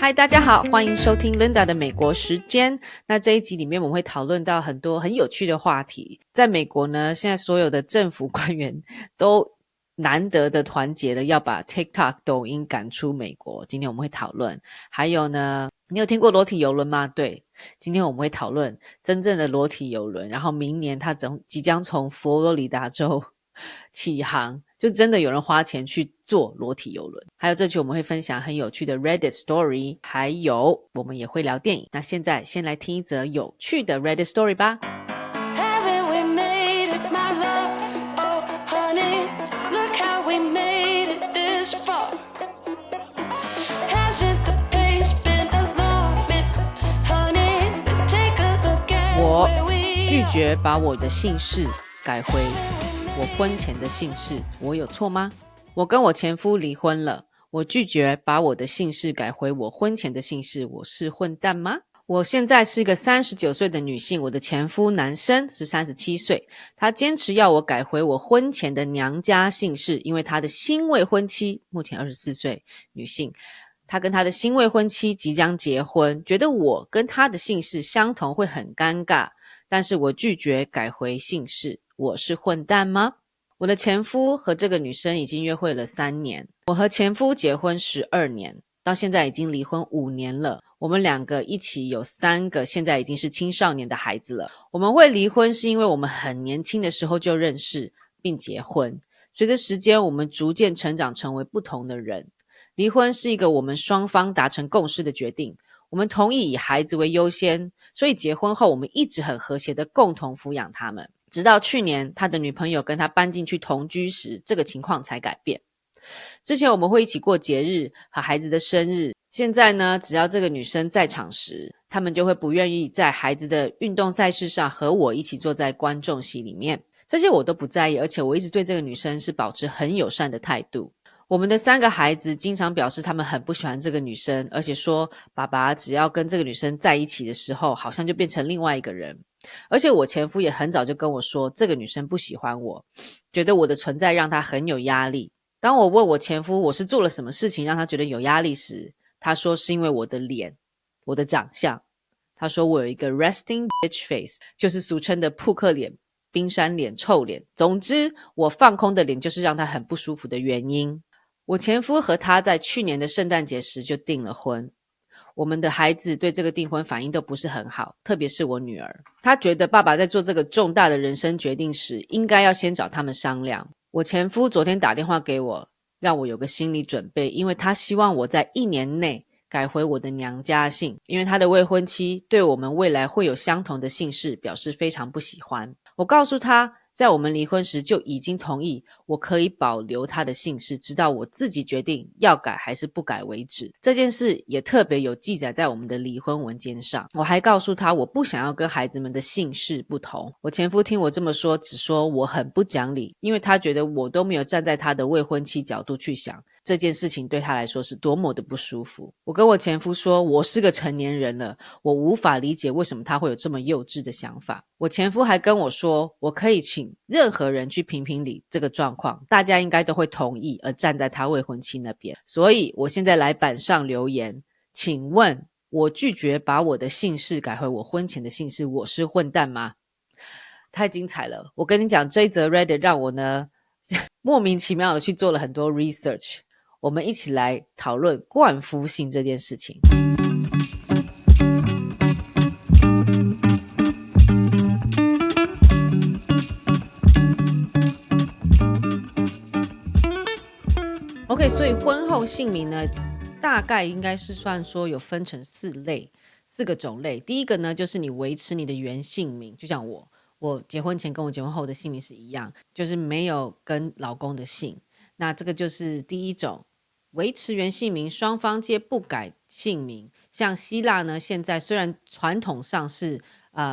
嗨，大家好，欢迎收听 Linda 的美国时间。那这一集里面我们会讨论到很多很有趣的话题。在美国呢，现在所有的政府官员都难得的团结了，要把 TikTok 抖音赶出美国。今天我们会讨论。还有呢，你有听过裸体邮轮吗？对，今天我们会讨论真正的裸体邮轮，然后明年它即将从佛罗里达州起航，就真的有人花钱去做裸体邮轮。还有这期我们会分享很有趣的 Reddit story， 还有我们也会聊电影。那现在先来听一则有趣的 Reddit story 吧。我拒绝把我的姓氏改回我婚前的姓氏，我有错吗？我跟我前夫离婚了，我拒绝把我的姓氏改回我婚前的姓氏，我是混蛋吗？我现在是个39岁的女性，我的前夫男生是37岁，他坚持要我改回我婚前的娘家姓氏，因为他的新未婚妻目前24岁女性，他跟他的新未婚妻即将结婚，觉得我跟他的姓氏相同会很尴尬，但是我拒绝改回姓氏，我是混蛋吗？我的前夫和这个女生已经约会了3年，我和前夫结婚12年，到现在已经离婚5年了，我们两个一起有3个现在已经是青少年的孩子了。我们会离婚是因为我们很年轻的时候就认识并结婚，随着时间我们逐渐成长成为不同的人。离婚是一个我们双方达成共识的决定，我们同意以孩子为优先，所以结婚后我们一直很和谐的共同抚养他们，直到去年他的女朋友跟他搬进去同居时，这个情况才改变。之前我们会一起过节日和孩子的生日，现在呢，只要这个女生在场时，他们就会不愿意在孩子的运动赛事上和我一起坐在观众席里面，这些我都不在意，而且我一直对这个女生是保持很友善的态度。我们的3个孩子经常表示他们很不喜欢这个女生，而且说爸爸只要跟这个女生在一起的时候，好像就变成另外一个人。而且我前夫也很早就跟我说，这个女生不喜欢我，觉得我的存在让他很有压力。当我问我前夫我是做了什么事情让他觉得有压力时，他说是因为我的脸，我的长相。他说我有一个 resting bitch face， 就是俗称的扑克脸、冰山脸、臭脸。总之，我放空的脸就是让他很不舒服的原因。我前夫和他在去年的圣诞节时就订了婚，我们的孩子对这个订婚反应都不是很好，特别是我女儿，她觉得爸爸在做这个重大的人生决定时，应该要先找他们商量。我前夫昨天打电话给我，让我有个心理准备，因为他希望我在1年内改回我的娘家姓，因为他的未婚妻对我们未来会有相同的姓氏表示非常不喜欢。我告诉他，在我们离婚时就已经同意我可以保留他的姓氏，直到我自己决定要改还是不改为止。这件事也特别有记载在我们的离婚文件上。我还告诉他我不想要跟孩子们的姓氏不同。我前夫听我这么说，只说我很不讲理，因为他觉得我都没有站在他的未婚妻角度去想这件事情对他来说是多么的不舒服。我跟我前夫说，我是个成年人了，我无法理解为什么他会有这么幼稚的想法。我前夫还跟我说，我可以请任何人去评评理这个状况，大家应该都会同意而站在他未婚妻那边。所以我现在来板上留言，请问我拒绝把我的姓氏改回我婚前的姓氏，我是混蛋吗？太精彩了，我跟你讲，这一则 Reddit 让我呢莫名其妙的去做了很多 research， 我们一起来讨论冠夫姓这件事情。OK， 所以婚后姓名呢，大概应该是算说有分成4个种类。第一个呢，就是你维持你的原姓名，就像我结婚前跟我结婚后的姓名是一样，就是没有跟老公的姓。那这个就是第一种，维持原姓名，双方皆不改姓名。像希腊呢，现在虽然传统上是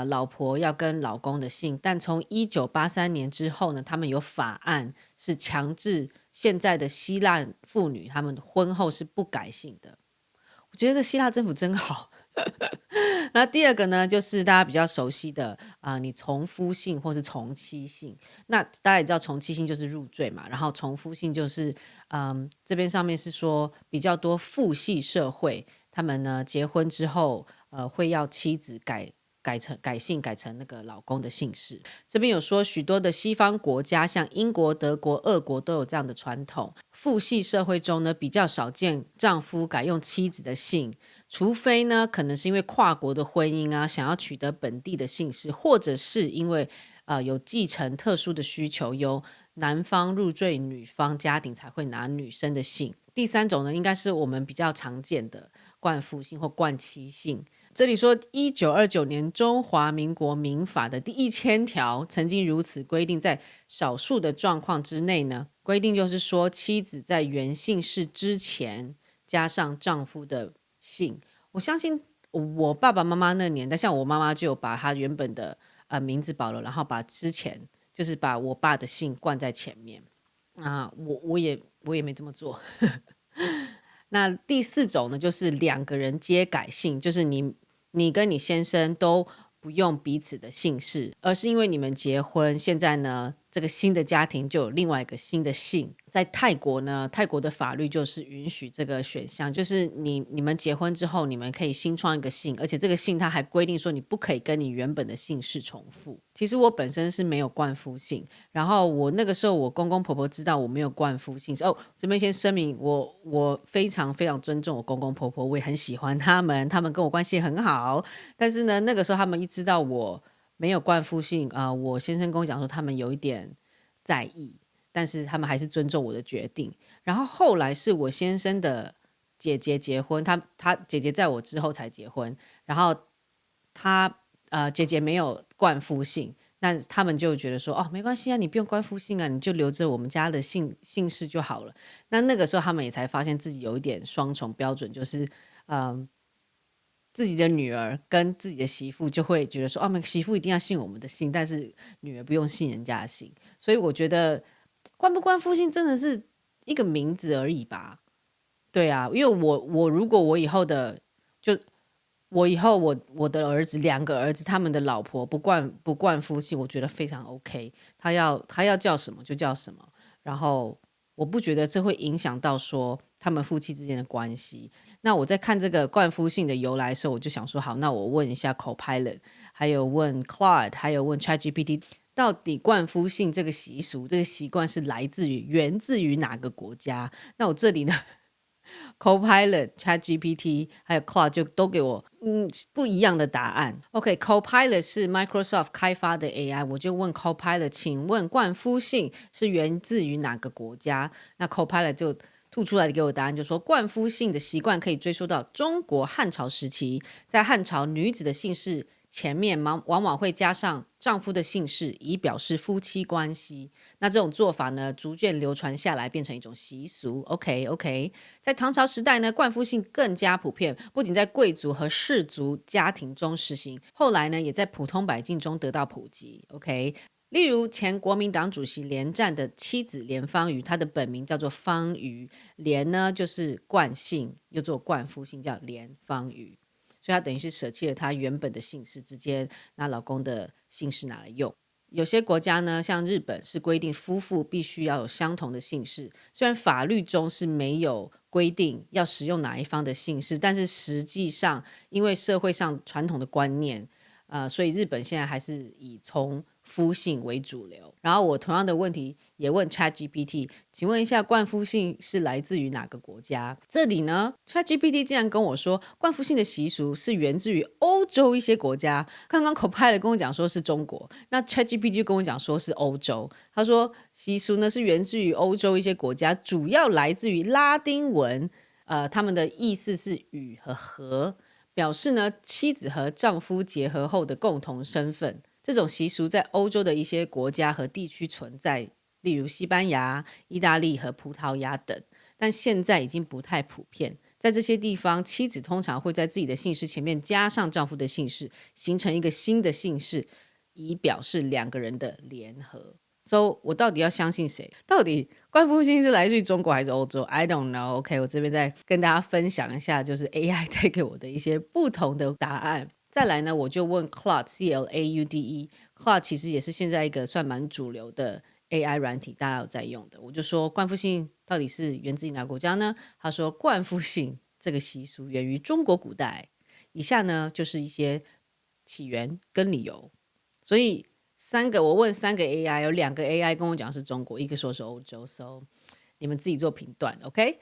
老婆要跟老公的姓，但从1983年之后呢，他们有法案是强制现在的希腊妇女他们婚后是不改姓的。我觉得希腊政府真好。那第二个呢，就是大家比较熟悉的你从夫姓或是从妻姓。那大家也知道从妻姓就是入赘嘛，然后从夫姓就是这边上面是说比较多父系社会，他们呢结婚之后，会要妻子改姓改成那个老公的姓氏。这边有说许多的西方国家，像英国、德国、俄国都有这样的传统。父系社会中呢，比较少见丈夫改用妻子的姓，除非呢，可能是因为跨国的婚姻啊，想要取得本地的姓氏，或者是因为有继承特殊的需求，由男方入赘女方家庭才会拿女生的姓。第三种呢，应该是我们比较常见的冠夫姓或冠妻姓。这里说1929年中华民国民法的第1000条曾经如此规定，在少数的状况之内呢，规定就是说妻子在原姓氏之前加上丈夫的姓。我相信我爸爸妈妈那年代，像我妈妈就有把她原本的名字保留，然后把之前就是把我爸的姓冠在前面啊，我也没这么做。那第4种呢，就是2个人皆改姓，就是你跟你先生都不用彼此的姓氏，而是因为你们结婚，现在呢，这个新的家庭就有另外一个新的姓。在泰国呢，泰国的法律就是允许这个选项，就是你们结婚之后，你们可以新创一个姓，而且这个姓它还规定说你不可以跟你原本的姓氏重复。其实我本身是没有冠夫姓，然后我那个时候我公公婆婆知道我没有冠夫姓，这边先声明，我非常非常尊重我公公婆婆，我也很喜欢他们，他们跟我关系很好。但是呢，那个时候他们一知道我没有冠夫姓，我先生跟我讲说他们有一点在意，但是他们还是尊重我的决定。然后后来是我先生的姐姐结婚，他姐姐在我之后才结婚，然后他姐姐没有冠夫姓，那他们就觉得说没关系啊，你不用冠夫姓啊，你就留着我们家的姓氏就好了。那个时候他们也才发现自己有一点双重标准，就是自己的女儿跟自己的媳妇就会觉得说媳妇一定要姓我们的姓，但是女儿不用姓人家的姓。所以我觉得冠不冠夫姓真的是一个名字而已吧。对啊，因为我如果我以后的我的儿子2个儿子，他们的老婆不冠夫姓，我觉得非常 OK。他要叫什么就叫什么，然后我不觉得这会影响到说他们夫妻之间的关系。那我在看这个冠夫姓的由来的时候，我就想说，好，那我问一下 Copilot， 还有问 Claude， 还有问 ChatGPT， 到底冠夫姓这个习俗、这个习惯是源自于哪个国家？那我这里呢，Copilot、ChatGPT 还有 Claude 就都给我不一样的答案。OK，Copilot 是 Microsoft 开发的 AI， 我就问 Copilot， 请问冠夫姓是源自于哪个国家？那 Copilot 就吐出来给我答案，就说冠夫姓的习惯可以追溯到中国汉朝时期，在汉朝女子的姓氏前面往往会加上丈夫的姓氏，以表示夫妻关系。那这种做法呢，逐渐流传下来，变成一种习俗。OK， 在唐朝时代呢，冠夫姓更加普遍，不仅在贵族和士族家庭中实行，后来呢，也在普通百姓中得到普及。OK。例如前国民党主席连战的妻子连芳瑜，她的本名叫做芳瑜，连呢就是冠姓，又做冠夫姓，叫连芳瑜，所以她等于是舍弃了她原本的姓氏，直接拿老公的姓氏拿来用。有些国家呢，像日本是规定夫妇必须要有相同的姓氏，虽然法律中是没有规定要使用哪一方的姓氏，但是实际上因为社会上传统的观念，所以日本现在还是以从夫姓为主流。然后我同样的问题也问 ChatGPT， 请问一下冠夫姓是来自于哪个国家？这里呢 ChatGPT 竟然跟我说冠夫姓的习俗是源自于欧洲一些国家。刚刚 Copilot 跟我讲说是中国，那 ChatGPT 就跟我讲说是欧洲。他说习俗呢是源自于欧洲一些国家，主要来自于拉丁文，他们的意思是与和和，表示呢妻子和丈夫结合后的共同身份。这种习俗在欧洲的一些国家和地区存在，例如西班牙、意大利和葡萄牙等，但现在已经不太普遍。在这些地方，妻子通常会在自己的姓氏前面加上丈夫的姓氏，形成一个新的姓氏，以表示2个人的联合。So 我到底要相信谁？到底冠夫姓是来自于中国还是欧洲？ I don't know。 OK， 我这边再跟大家分享一下，就是 AI 带给我的一些不同的答案。再来呢，我就问 Claude CLAUDE， Claude 其实也是现在一个算蛮主流的 AI 软体，大家有在用的。我就说冠夫姓到底是源自于哪个国家呢？他说冠夫姓这个习俗源于中国古代。以下呢就是一些起源跟理由。所以我问3个 AI， 有2个 AI 跟我讲是中国，一个说是欧洲， so 你们自己做评断 OK。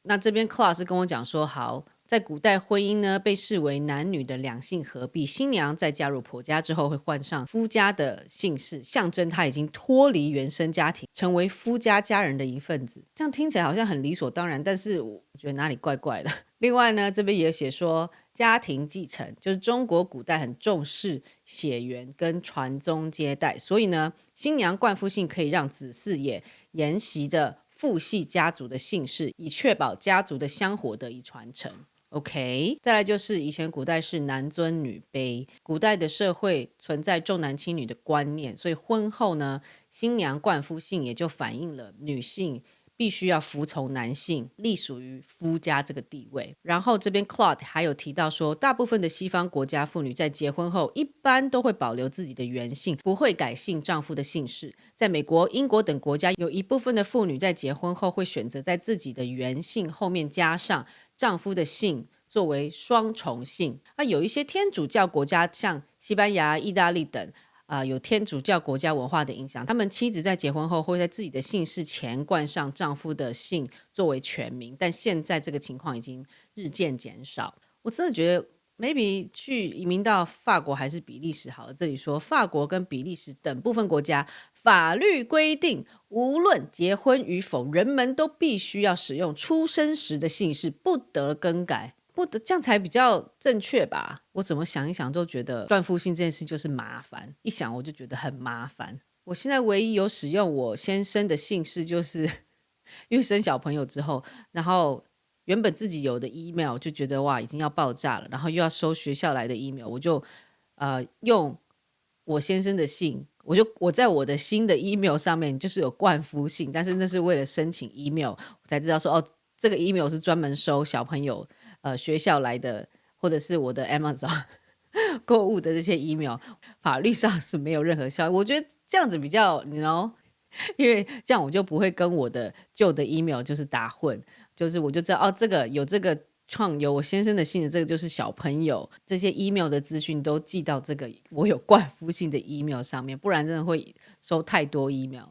那这边 Claus 跟我讲说，好，在古代婚姻呢被视为男女的两性合璧，新娘在嫁入婆家之后会换上夫家的姓氏，象征她已经脱离原生家庭，成为夫家家人的一份子。这样听起来好像很理所当然，但是我觉得哪里怪怪的。另外呢，这边也写说家庭继承，就是中国古代很重视血缘跟传宗接代，所以呢新娘冠夫姓可以让子嗣也沿袭着父系家族的姓氏，以确保家族的香火得以传承。OK， 再来就是以前古代是男尊女卑，古代的社会存在重男轻女的观念，所以婚后呢新娘冠夫姓也就反映了女性必须要服从男性，隶属于夫家这个地位。然后这边 Claude 还有提到说，大部分的西方国家妇女在结婚后一般都会保留自己的原姓，不会改姓丈夫的姓氏。在美国、英国等国家，有一部分的妇女在结婚后会选择在自己的原姓后面加上丈夫的姓，作为双重姓。那有一些天主教国家，像西班牙、意大利等有天主教国家文化的影响，他们妻子在结婚后会在自己的姓氏前冠上丈夫的姓作为全名，但现在这个情况已经日渐减少。我真的觉得 maybe 去移民到法国还是比利时好了。这里说法国跟比利时等部分国家法律规定，无论结婚与否，人们都必须要使用出生时的姓氏，不得更改，不得，这样才比较正确吧。我怎么想一想都觉得断夫姓这件事就是麻烦，一想我就觉得很麻烦。我现在唯一有使用我先生的姓氏，就是因为生小朋友之后，然后原本自己有的 email 就觉得哇已经要爆炸了，然后又要收学校来的 email， 我就用我先生的姓，我在我的新的 email 上面就是有冠夫姓，但是那是为了申请 email， 我才知道说哦，这个 email 是专门收小朋友学校来的，或者是我的 Amazon 购物的这些 email， 法律上是没有任何效益。我觉得这样子比较 you know， 因为这样我就不会跟我的旧的 email 就是打混，就是我就知道哦，这个有这个有我先生的姓的这个就是小朋友，这些 email 的资讯都寄到这个我有冠夫姓的 email 上面，不然真的会收太多 email。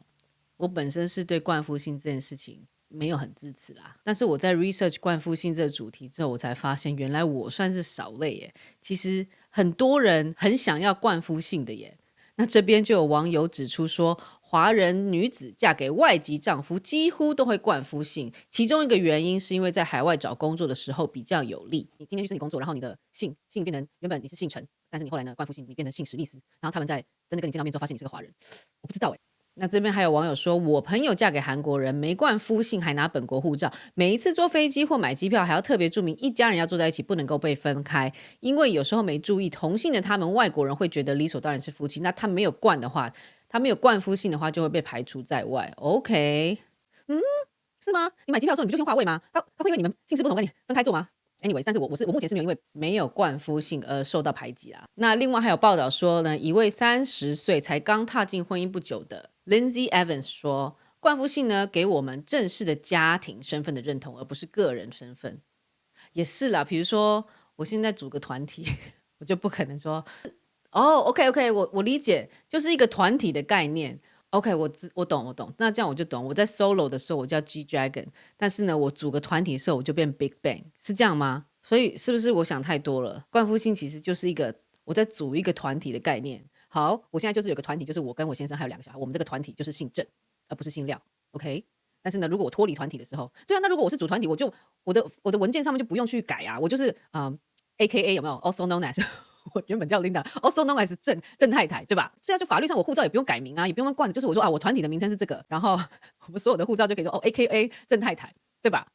我本身是对冠夫姓这件事情没有很支持啦，但是我在 research 冠夫姓这个主题之后，我才发现原来我算是少类耶，其实很多人很想要冠夫姓的耶。那这边就有网友指出说，华人女子嫁给外籍丈夫几乎都会冠夫姓，其中一个原因是因为在海外找工作的时候比较有利。你今天去申请工作，然后你的姓变成原本你是姓陈，但是你后来呢冠夫姓你变成姓史密斯，然后他们在真的跟你见到面之后发现你是个华人，我不知道耶。那这边还有网友说，我朋友嫁给韩国人，没冠夫姓，还拿本国护照，每一次坐飞机或买机票还要特别注明一家人要坐在一起，不能够被分开，因为有时候没注意，同姓的他们外国人会觉得理所当然是夫妻，那他没有冠的话，他没有冠夫姓的话就会被排除在外。 OK， 是吗？你买机票的时候你不就先划位吗？他会因为你们姓氏不同跟你分开坐吗？Anyways， 但是我目前是没有因为没有冠夫姓而受到排挤啦。那另外还有报道说呢，一位30岁才刚踏进婚姻不久的 Lindsay Evans 说，冠夫姓呢给我们正式的家庭身份的认同，而不是个人身份。也是啦，比如说我现在组个团体，我就不可能说哦 OK， 我理解，就是一个团体的概念。OK， 我懂，那这样我就懂。我在 solo 的时候我叫 G Dragon， 但是呢我组个团体的时候我就变 Big Bang， 是这样吗？所以是不是我想太多了？冠夫姓其实就是一个我在组一个团体的概念。好，我现在就是有个团体，就是我跟我先生还有2个小孩，我们这个团体就是姓郑而不是姓廖 OK。 但是呢如果我脱离团体的时候，对啊，那如果我是组团体，我的文件上面就不用去改啊，我就是AKA 有没有 also known as 我原本叫 Linda also known as 郑太太，对吧？所以啊，就法律上我护照也不用改名啊，也不用冠，就是我说啊，我团体的名称是这个，然后我们所有的护照就可以说哦 AKA 郑太太，对吧？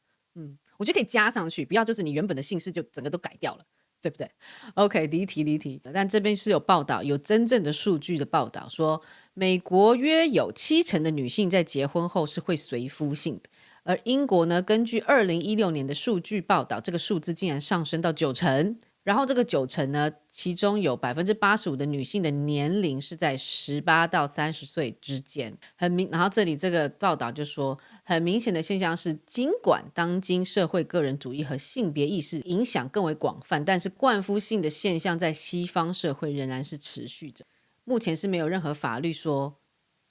我觉得可以加上去，不要就是你原本的姓氏就整个都改掉了，对不对？ OK， 离题。但这边是有报道，有真正的数据的报道说，美国约有70%的女性在结婚后是会随夫姓的，而英国呢，根据2016年的数据报道，这个数字竟然上升到90%。然后这个90%呢，其中有85%的女性的年龄是在18到30岁之间。然后这里这个报道就说，很明显的现象是，尽管当今社会个人主义和性别意识影响更为广泛，但是冠夫性的现象在西方社会仍然是持续着。目前是没有任何法律说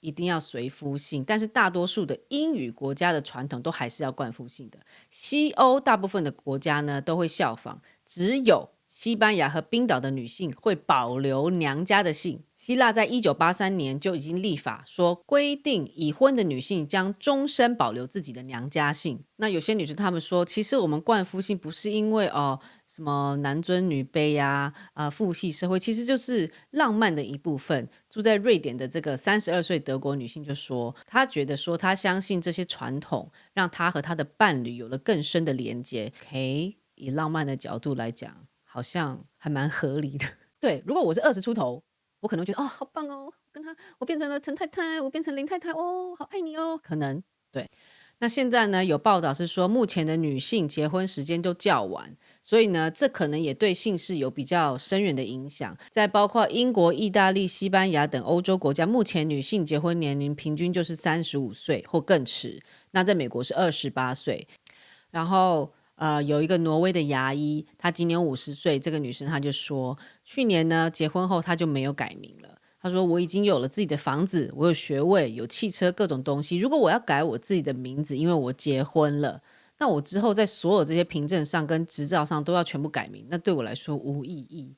一定要随夫姓，但是大多数的英语国家的传统都还是要冠夫姓的。西欧大部分的国家呢都会效仿，只有西班牙和冰岛的女性会保留娘家的姓。希腊在1983年就已经立法说，规定已婚的女性将终身保留自己的娘家姓。那有些女生她们说，其实我们冠夫姓不是因为什么男尊女卑呀、父系社会，其实就是浪漫的一部分。住在瑞典的这个32岁德国女性就说，她觉得说她相信这些传统让她和她的伴侣有了更深的连接。以浪漫的角度来讲，好像还蛮合理的。对，如果我是20出头，我可能觉得好棒哦，我变成了陈太太，我变成林太太哦，好爱你哦，可能对。那现在呢，有报道是说，目前的女性结婚时间都较晚，所以呢，这可能也对姓氏有比较深远的影响。在包括英国、意大利、西班牙等欧洲国家，目前女性结婚年龄平均就是35岁或更迟。那在美国是28岁，然后有一个挪威的牙医，她今年50岁，这个女生她就说，去年呢结婚后她就没有改名了。她说，我已经有了自己的房子，我有学位，有汽车，各种东西，如果我要改我自己的名字，因为我结婚了，那我之后在所有这些凭证上跟执照上都要全部改名，那对我来说无意义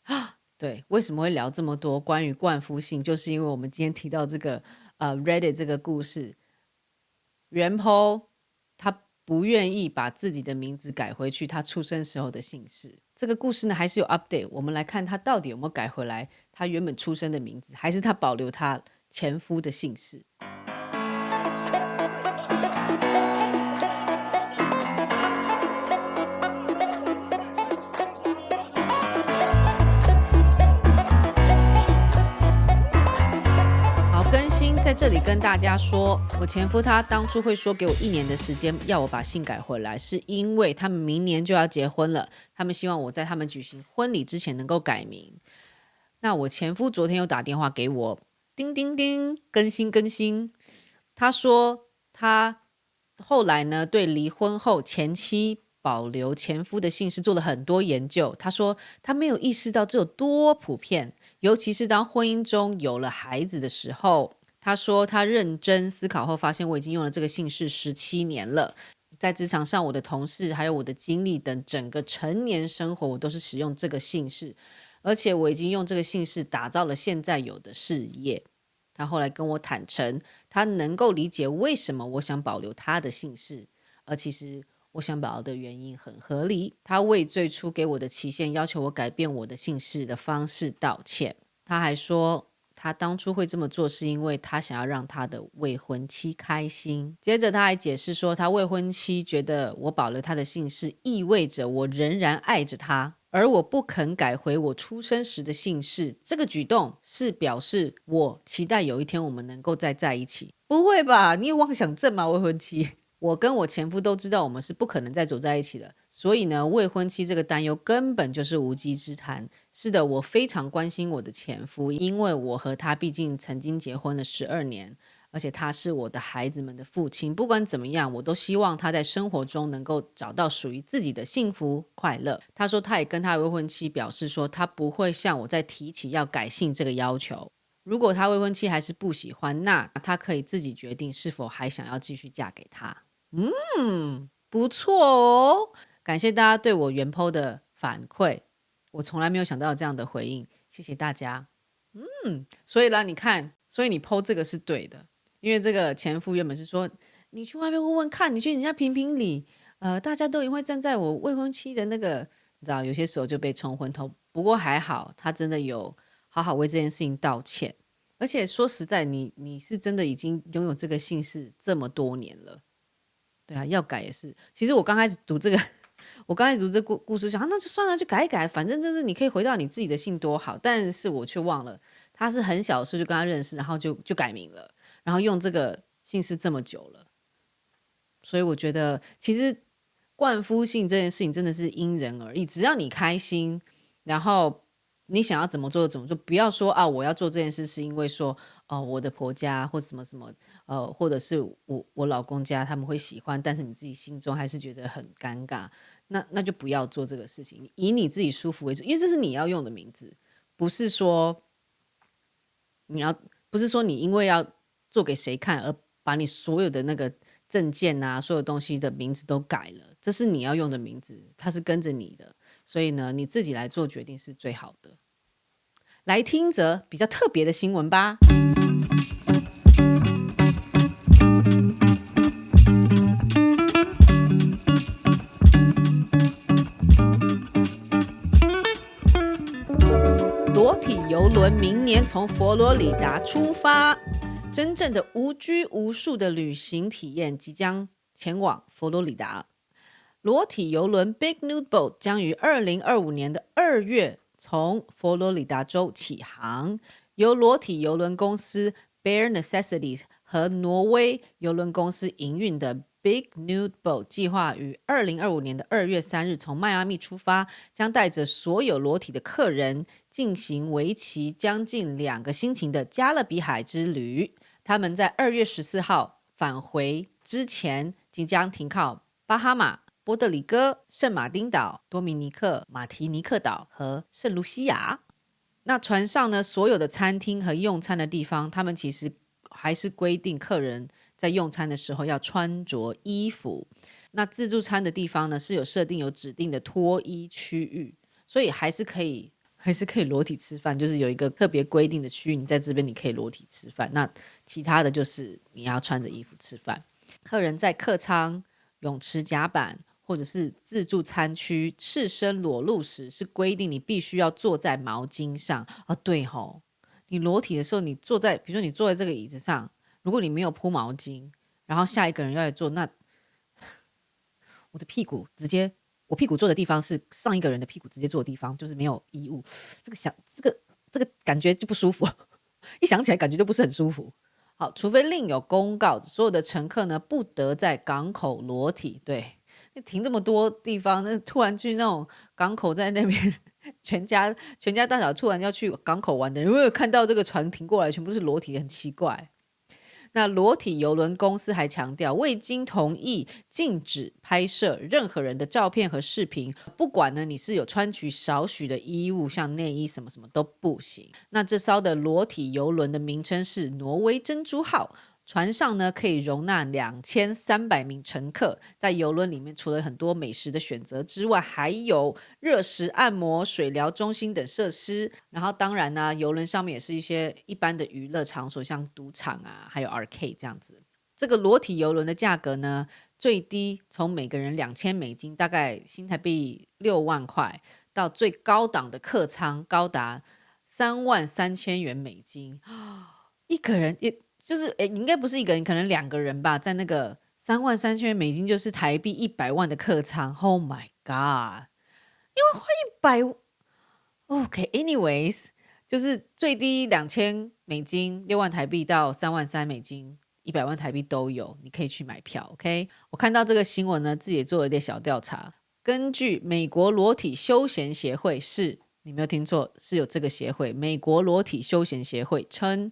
啊。对，为什么会聊这么多关于冠夫姓，就是因为我们今天提到这个Reddit 这个故事，原 po 他不愿意把自己的名字改回去他出生时候的姓氏。这个故事呢还是有 update， 我们来看他到底有没有改回来他原本出生的名字，还是他保留他前夫的姓氏。在这里跟大家说，我前夫他当初会说给我1年的时间要我把姓改回来，是因为他们明年就要结婚了，他们希望我在他们举行婚礼之前能够改名。那我前夫昨天又打电话给我，叮叮叮，更新。他说他后来呢对离婚后前妻保留前夫的姓氏做了很多研究。他说他没有意识到这有多普遍，尤其是当婚姻中有了孩子的时候。他说他认真思考后发现，我已经用了这个姓氏17年了。在职场上，我的同事还有我的经历等整个成年生活，我都是使用这个姓氏，而且我已经用这个姓氏打造了现在有的事业。他后来跟我坦诚，他能够理解为什么我想保留他的姓氏，而其实我想保留的原因很合理。他为最初给我的期限要求我改变我的姓氏的方式道歉。他还说他当初会这么做是因为他想要让他的未婚妻开心。接着他还解释说，他未婚妻觉得我保留他的姓氏意味着我仍然爱着他，而我不肯改回我出生时的姓氏，这个举动是表示我期待有一天我们能够再在一起。不会吧，你有妄想症吗未婚妻？我跟我前夫都知道我们是不可能再走在一起了，所以呢，未婚妻这个担忧根本就是无稽之谈。是的，我非常关心我的前夫，因为我和他毕竟曾经结婚了12年，而且他是我的孩子们的父亲。不管怎么样，我都希望他在生活中能够找到属于自己的幸福快乐。他说他也跟他未婚妻表示说，他不会向我再提起要改姓这个要求。如果他未婚妻还是不喜欢，那他可以自己决定是否还想要继续嫁给他。不错哦，感谢大家对我原 po 的反馈，我从来没有想到这样的回应，谢谢大家。所以啦，你看，所以你 po 这个是对的，因为这个前夫原本是说，你去外面问问看，你去人家评评理，大家都也会站在我未婚妻的那个，你知道，有些时候就被冲昏头。不过还好，他真的有好好为这件事情道歉，而且说实在，你是真的已经拥有这个姓氏这么多年了。对啊，要改也是。其实我刚开始读这个，我刚开始读这个故事，想那就算了，就改一改，反正就是你可以回到你自己的姓多好。但是我却忘了，他是很小的时候就跟他认识，然后就改名了，然后用这个姓氏这么久了。所以我觉得，其实冠夫姓这件事情真的是因人而异，只要你开心，然后你想要怎么做就怎么做，不要说啊，我要做这件事是因为说我的婆家或什么什么或者是我老公家他们会喜欢，但是你自己心中还是觉得很尴尬，那就不要做这个事情，以你自己舒服为主，因为这是你要用的名字，不是说你因为要做给谁看而把你所有的那个证件啊，所有东西的名字都改了，这是你要用的名字，它是跟着你的，所以呢，你自己来做决定是最好的。来听则比较特别的新闻吧。裸体邮轮明年从佛罗里达出发，真正的无拘无束的旅行体验即将前往佛罗里达。裸体邮轮 Big Nude Boat 将于2025年的2月从佛罗里达州起航，由裸体邮轮公司 Bare Necessities 和挪威邮轮公司营运的 Big Nude Boat 计划于2025年的2月3日从迈阿密出发，将带着所有裸体的客人进行为期将近2个星期的加勒比海之旅。他们在2月14号返回之前，即将停靠巴哈马、波德里戈、圣马丁岛、多米尼克、马提尼克岛和圣卢西亚。那船上呢，所有的餐厅和用餐的地方，他们其实还是规定客人在用餐的时候要穿着衣服。那自助餐的地方呢，是有设定有指定的脱衣区域，所以还是可以裸体吃饭，就是有一个特别规定的区域，你在这边你可以裸体吃饭，那其他的就是你要穿着衣服吃饭。客人在客舱、泳池甲板或者是自助餐区赤身裸露时，是规定你必须要坐在毛巾上。对吼，你裸体的时候，你坐在，比如说你坐在这个椅子上，如果你没有铺毛巾，然后下一个人要来坐，那我的屁股直接，我屁股坐的地方是上一个人的屁股直接坐的地方，就是没有衣物，这个感觉就不舒服，一想起来感觉就不是很舒服。好，除非另有公告，所有的乘客呢不得在港口裸体。对，停这么多地方，那突然去那种港口，在那边全家大小突然要去港口玩的人，有没有看到这个船停过来，全部是裸体，很奇怪。那裸体邮轮公司还强调，未经同意禁止拍摄任何人的照片和视频，不管呢你是有穿取少许的衣物，像内衣什么什么都不行。那这艘的裸体邮轮的名称是挪威珍珠号。船上呢可以容纳2300名乘客，在邮轮里面除了很多美食的选择之外，还有热食按摩、水疗中心等设施。然后当然呢，邮轮上面也是一些一般的娱乐场所，像赌场啊，还有 arcade 这样子。这个裸体邮轮的价格呢，最低从每个人$2000，大概新台币6万块，到最高档的客舱高达$33,000，一个人也。就是应该不是一个人，可能2个人吧，在那个$33,000就是台币100万的客舱。 Oh my god， 因为花100 OK anyways， 就是最低$2000 6万台币到$33,000 100万台币都有，你可以去买票。 OK， 我看到这个新闻呢，自己也做了一点小调查。根据美国裸体休闲协会，是你没有听错，是有这个协会，美国裸体休闲协会称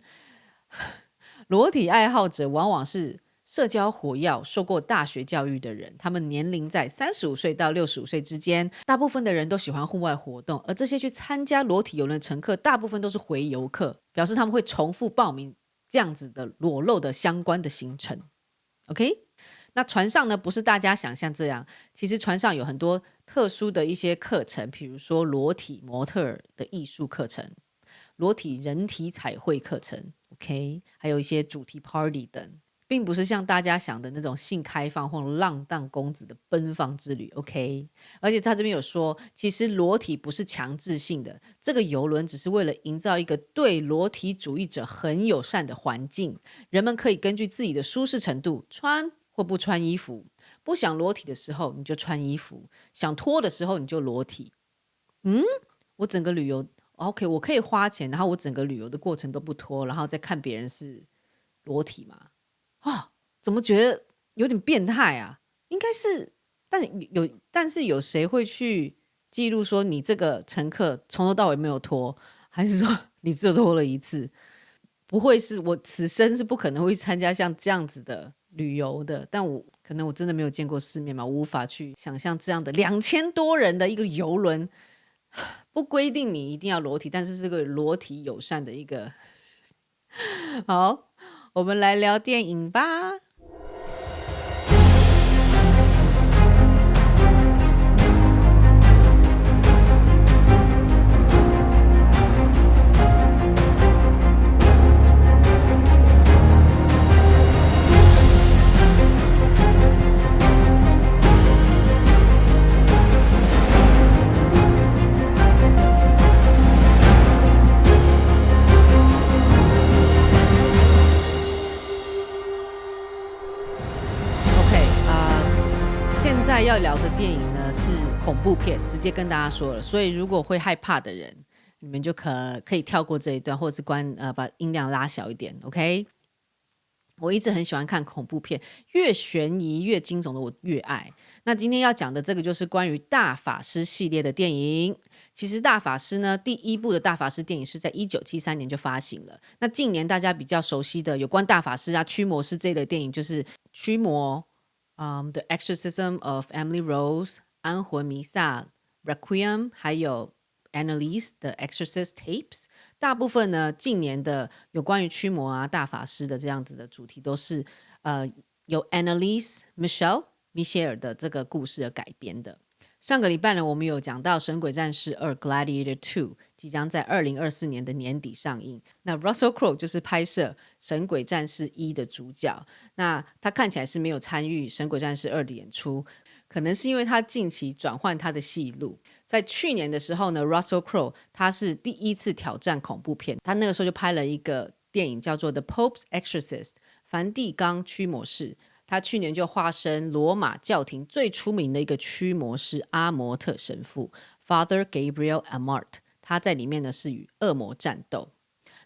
裸体爱好者往往是社交活跃、受过大学教育的人，他们年龄在35岁到65岁之间，大部分的人都喜欢户外活动，而这些去参加裸体邮轮的乘客大部分都是回游客，表示他们会重复报名这样子的裸露的相关的行程。 OK， 那船上呢不是大家想象这样，其实船上有很多特殊的一些课程，比如说裸体模特儿的艺术课程、裸体人体彩绘课程，OK， 还有一些主题 party 等，并不是像大家想的那种性开放或浪荡公子的奔放之旅。 OK， 而且他这边有说，其实裸体不是强制性的，这个邮轮只是为了营造一个对裸体主义者很友善的环境，人们可以根据自己的舒适程度穿或不穿衣服，不想裸体的时候你就穿衣服，想脱的时候你就裸体。我整个旅游OK， 我可以花钱，然后我整个旅游的过程都不脱，然后再看别人是裸体嘛？怎么觉得有点变态啊？应该是但是有谁会去记录说你这个乘客从头到尾没有脱，还是说你只有脱了一次？不会，是我此生是不可能会参加像这样子的旅游的，但可能我真的没有见过世面嘛，我无法去想象这样的2000多人的一个游轮，不规定你一定要裸体，但是是个裸体友善的一个。好，我们来聊电影吧。现在要聊的电影呢是恐怖片，直接跟大家说了，所以如果会害怕的人，你们就可以跳过这一段，或者是把音量拉小一点 ，OK？ 我一直很喜欢看恐怖片，越悬疑越惊悚的我越爱。那今天要讲的这个就是关于大法师系列的电影。其实大法师呢，第一部的大法师电影是在1973年就发行了。那近年大家比较熟悉的有关大法师啊、驱魔师这类的电影，就是驱魔。The Exorcism of Emily Rose 安魂弥撒 Requiem 还有 Annalise 的 Exorcist Tapes。 大部分呢近年的有关于驱魔啊大法师的这样子的主题都是由 Annalise 米歇尔的这个故事而改编的。上个礼拜呢，我们有讲到《神鬼战士2 Gladiator 2》即将在2024年的年底上映。那 Russell Crowe 就是拍摄《神鬼战士1》的主角。那他看起来是没有参与《神鬼战士2》的演出，可能是因为他近期转换他的戏路。在去年的时候呢 ，Russell Crowe 他是第一次挑战恐怖片，他那个时候就拍了一个电影叫做《The Pope's Exorcist》梵蒂冈驱魔士。他去年就化身罗马教廷最出名的一个驱魔师阿摩特神父 Father Gabriel Amart， 他在里面呢是与恶魔战斗。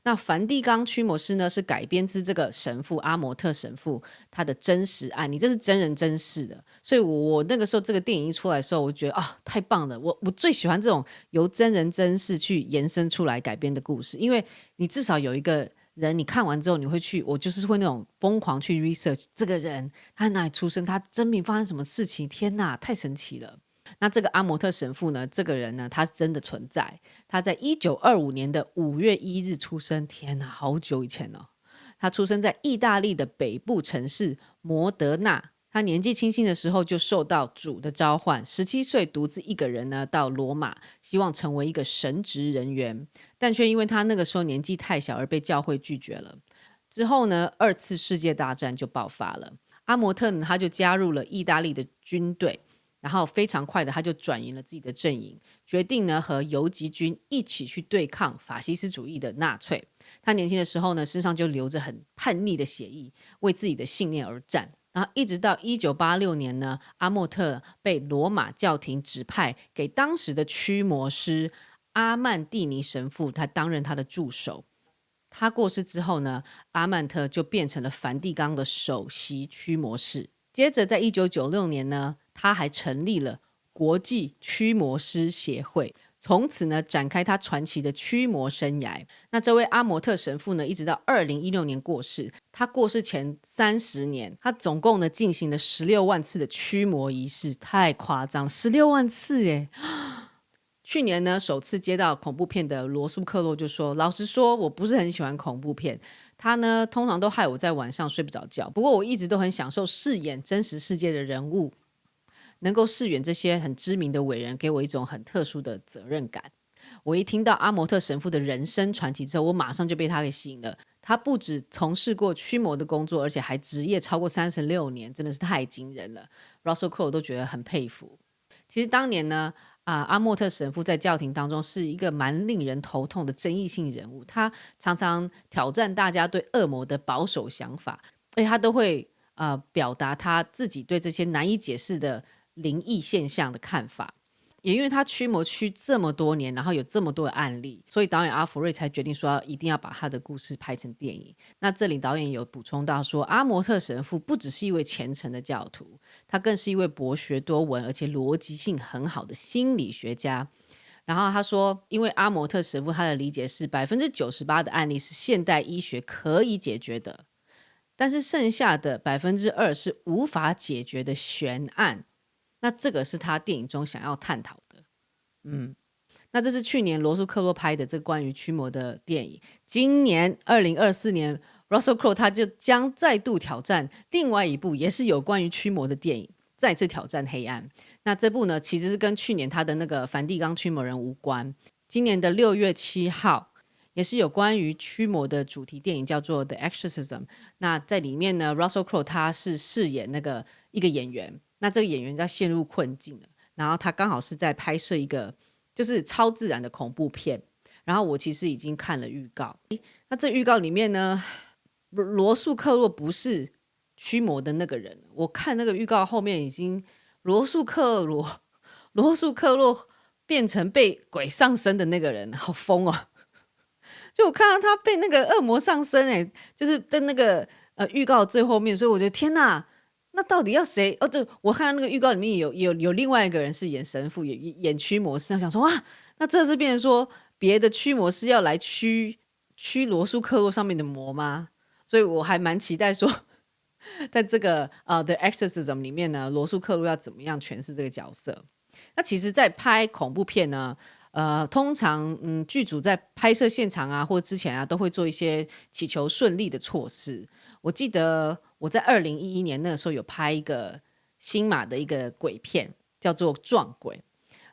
那梵蒂冈驱魔师呢是改编自这个神父阿摩特神父他的真实案例，这是真人真事的。所以我那个时候这个电影一出来的时候，我觉得太棒了，我最喜欢这种由真人真事去延伸出来改编的故事，因为你至少有一个人，你看完之后你会去，我就是会那种疯狂去 research 这个人他在哪里出生，他真名发生什么事情，天哪太神奇了。那这个阿摩特神父呢，这个人呢他是真的存在，他在1925年的5月1日出生，天哪好久以前哦。他出生在意大利的北部城市摩德纳，他年纪轻轻的时候就受到主的召唤，17岁独自一个人呢到罗马，希望成为一个神职人员，但却因为他那个时候年纪太小而被教会拒绝了。之后呢2次世界大战就爆发了，阿摩特呢他就加入了意大利的军队，然后非常快的他就转移了自己的阵营，决定呢和游击军一起去对抗法西斯主义的纳粹。他年轻的时候呢身上就流着很叛逆的血液，为自己的信念而战。然后一直到1986年呢，阿莫特被罗马教廷指派给当时的驱魔师阿曼蒂尼神父，他担任他的助手。他过世之后呢，阿曼特就变成了梵蒂冈的首席驱魔士。接着在1996年呢，他还成立了国际驱魔师协会，从此呢展开他传奇的驱魔生涯。那这位阿摩特神父呢，一直到2016年过世。他过世前30年，他总共呢进行了16万次的驱魔仪式，太夸张，16万次耶！去年呢，首次接到恐怖片的罗素克洛就说：“老实说，我不是很喜欢恐怖片，它呢通常都害我在晚上睡不着觉。不过我一直都很享受饰演真实世界的人物，能够饰演这些很知名的伟人，给我一种很特殊的责任感。”我一听到阿摩特神父的人生传奇之后，我马上就被他给吸引了。他不止从事过驱魔的工作，而且还职业超过36年，真的是太惊人了。Russell Crowe 都觉得很佩服。其实当年呢，阿莫特神父在教廷当中是一个蛮令人头痛的争议性人物，他常常挑战大家对恶魔的保守想法，而且他都会表达他自己对这些难以解释的灵异现象的看法。也因为他驱魔驱这么多年，然后有这么多的案例，所以导演阿弗瑞才决定说一定要把他的故事拍成电影。那这里导演有补充到说，阿摩特神父不只是一位虔诚的教徒，他更是一位博学多闻而且逻辑性很好的心理学家。然后他说，因为阿摩特神父他的理解是98%的案例是现代医学可以解决的，但是剩下的2%是无法解决的悬案。那这个是他电影中想要探讨的。那这是去年罗素克洛拍的这个关于驱魔的电影。今年2024年 Russell Crowe 他就将再度挑战另外一部也是有关于驱魔的电影，再次挑战黑暗。那这部呢其实是跟去年他的那个梵蒂冈驱魔人无关，今年的6月7号也是有关于驱魔的主题电影，叫做 The Exorcism。 那在里面呢 Russell Crowe 他是饰演那个一个演员，那这个演员在陷入困境了，然后他刚好是在拍摄一个就是超自然的恐怖片。然后我其实已经看了预告，那这预告里面呢罗素克洛不是驱魔的那个人，我看那个预告后面已经罗素克洛变成被鬼上身的那个人，好疯哦。就我看到他被那个恶魔上身就是在那个预告最后面，所以我觉得天哪，那到底要谁？对，我看到那个预告里面有另外一个人是演神父，演驱魔师，我想说哇，那这是变成说别的驱魔师要来驱罗素克洛上面的魔吗？所以我还蛮期待说在这个The Exorcism 里面呢，罗素克洛要怎么样诠释这个角色。那其实在拍恐怖片呢通常剧组在拍摄现场啊或之前啊都会做一些祈求顺利的措施。我记得我在2011年那个时候有拍一个新马的一个鬼片叫做撞鬼，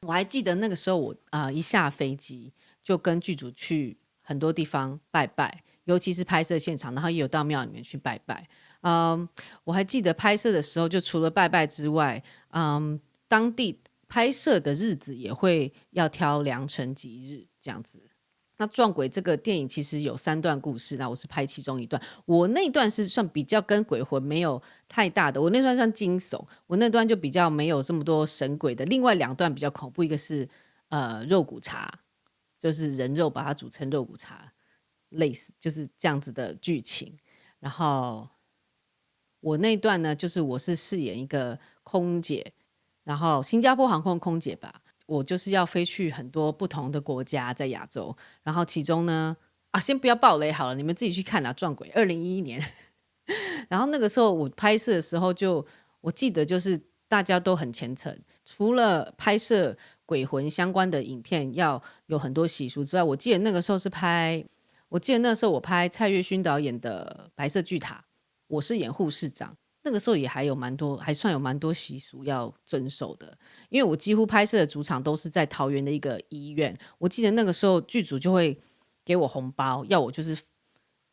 我还记得那个时候我一下飞机就跟剧组去很多地方拜拜，尤其是拍摄现场，然后也有到庙里面去拜拜。我还记得拍摄的时候就除了拜拜之外当地拍摄的日子也会要挑良辰吉日这样子。那撞鬼这个电影其实有3段故事，那我是拍其中一段，我那段是算比较跟鬼魂没有太大的，我那段算惊悚，我那段就比较没有这么多神鬼的。另外2段比较恐怖，一个是肉骨茶，就是人肉把它煮成肉骨茶，类似就是这样子的剧情。然后我那段呢就是我是饰演一个空姐，然后新加坡航空空姐吧，我就是要飞去很多不同的国家在亚洲。然后其中呢先不要爆雷好了，你们自己去看啦，撞鬼2011年然后那个时候我拍摄的时候我记得就是大家都很虔诚，除了拍摄鬼魂相关的影片要有很多习俗之外，我记得那时候我拍蔡岳勋导演的白色巨塔，我是演护士长，那个时候也还算有蛮多习俗要遵守的。因为我几乎拍摄的主场都是在桃园的一个医院，我记得那个时候剧组就会给我红包，要我就是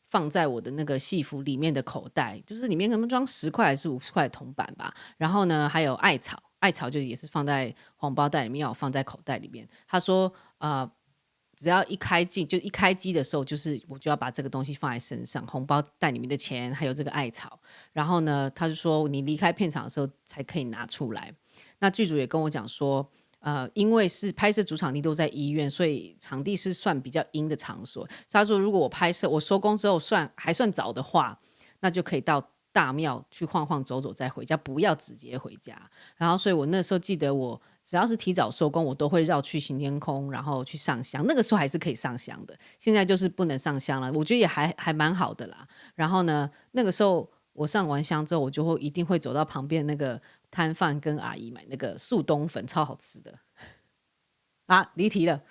放在我的那个戏服里面的口袋，就是里面可能装10块还是50块的铜板吧。然后呢还有艾草就也是放在红包袋里面，要我放在口袋里面。他说只要一开机的时候，我就要把这个东西放在身上，红包袋里面的钱还有这个艾草。然后呢他就说你离开片场的时候才可以拿出来。那剧组也跟我讲说因为是拍摄主场地都在医院，所以场地是算比较阴的场所，所以他说如果我拍摄我收工之后还算早的话，那就可以到大庙去晃晃走走再回家，不要直接回家。然后所以我那时候记得我只要是提早收工，我都会绕去行天宫然后去上香，那个时候还是可以上香的，现在就是不能上香了，我觉得也还蛮好的啦。然后呢那个时候我上完香之后，我就一定会走到旁边那个摊贩跟阿姨买那个素冬粉，超好吃的离题了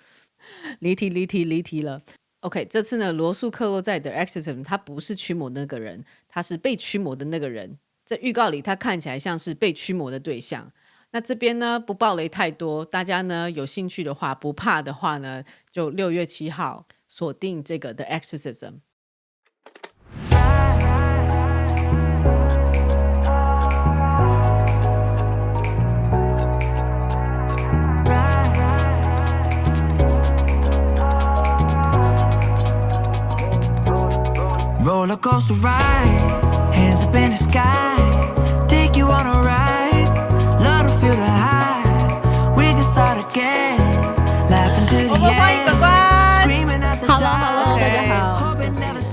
OK， 这次呢罗素克洛在 The Exorcism 他不是驱魔的那个人，他是被驱魔的那个人。在预告里他看起来像是被驱魔的对象。那这边呢不爆雷太多，大家呢有兴趣的话不怕的话呢，就6月7号锁定这个 The Exorcism。Roller coaster ride, hands up in the sky, take you on a ride, love to feel the high, we can start again.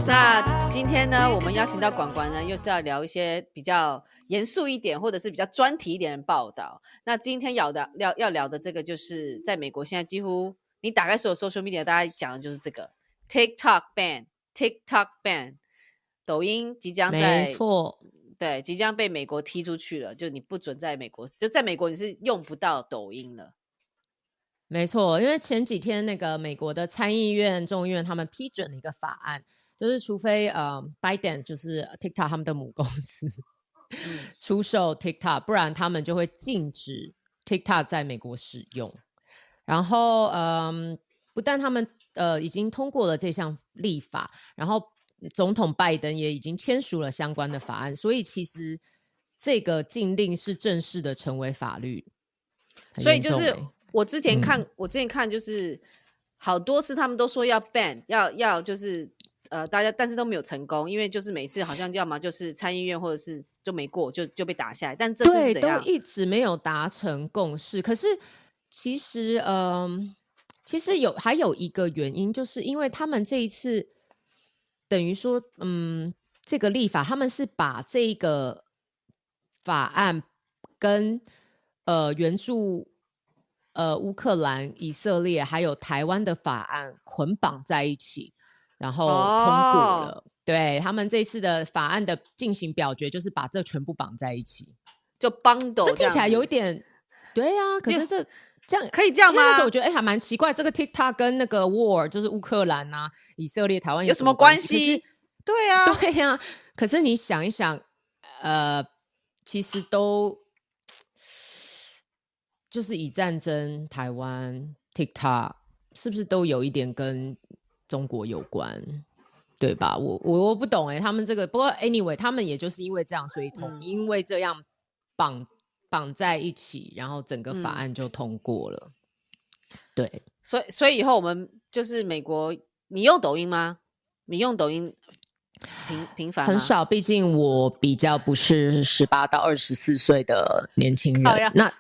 那今天呢，我们邀请到管管呢，又是要聊一些比较严肃一点，或者是比较专题一点的报道。那今天要聊的这个，就是在美国现在几乎你打开所有 social media， 大家讲的就是这个 TikTok ban， 抖音即将在没错，对，即将被美国踢出去了，就你不准在美国，就在美国你是用不到抖音了。没错，因为前几天那个美国的参议院、众议院他们批准了一个法案，就是除非Biden 就是 TikTok 他们的母公司出售 TikTok， 不然他们就会禁止 TikTok 在美国使用。然后不但他们已经通过了这项立法，然后总统拜登也已经签署了相关的法案，所以其实这个禁令是正式的成为法律。所以就是我之前看就是好多次他们都说要 ban， 要就是大家但是都没有成功，因为就是每次好像要么就是参议院或者是就没过就被打下来，但这次是怎样？对，都一直没有达成共识。可是其实还有一个原因，就是因为他们这一次等于说这个立法他们是把这个法案跟援助乌克兰、以色列还有台湾的法案捆绑在一起，然后通过了。对，他们这次的法案的进行表决，就是把这全部绑在一起，就 bundle 这听起来有一点，对啊。可是这样可以这样吗？那时候我觉得还蛮奇怪，这个 TikTok 跟那个 War 就是乌克兰啊、以色列、台湾有什么关系？对啊，对啊。可是你想一想，其实都就是以战争、台湾、TikTok 是不是都有一点跟中国有关，对吧？我不懂他们这个。不过 anyway， 他们也就是因为这样，所以因为这样绑在一起，然后整个法案就通过了。对，所以以后我们就是美国，你用抖音吗？你用抖音频繁吗？很少，毕竟我比较不是18到24岁的年轻人。那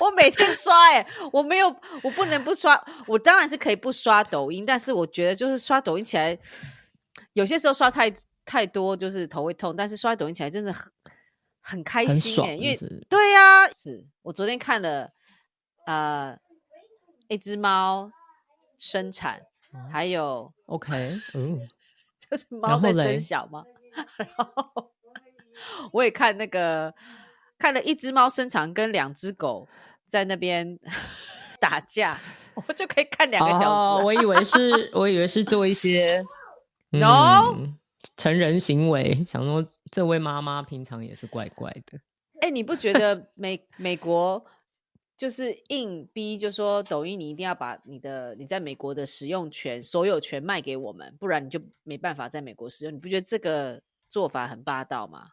我每天刷我不能不刷。我当然是可以不刷抖音，但是我觉得就是刷抖音起来，有些时候刷太多就是头会痛，但是刷抖音起来真的很开心，很爽，因为对啊，是我昨天看了一只猫生产，还有 OK， 就是猫在生小猫，然后我也看了一只猫生产跟2只狗在那边打架，我就可以看2个小时。我以为是做一些no 成人行为，想说这位妈妈平常也是怪怪的。你不觉得美国就是硬逼，就说抖音你一定要把你在美国的使用权、所有权卖给我们，不然你就没办法在美国使用？你不觉得这个做法很霸道吗？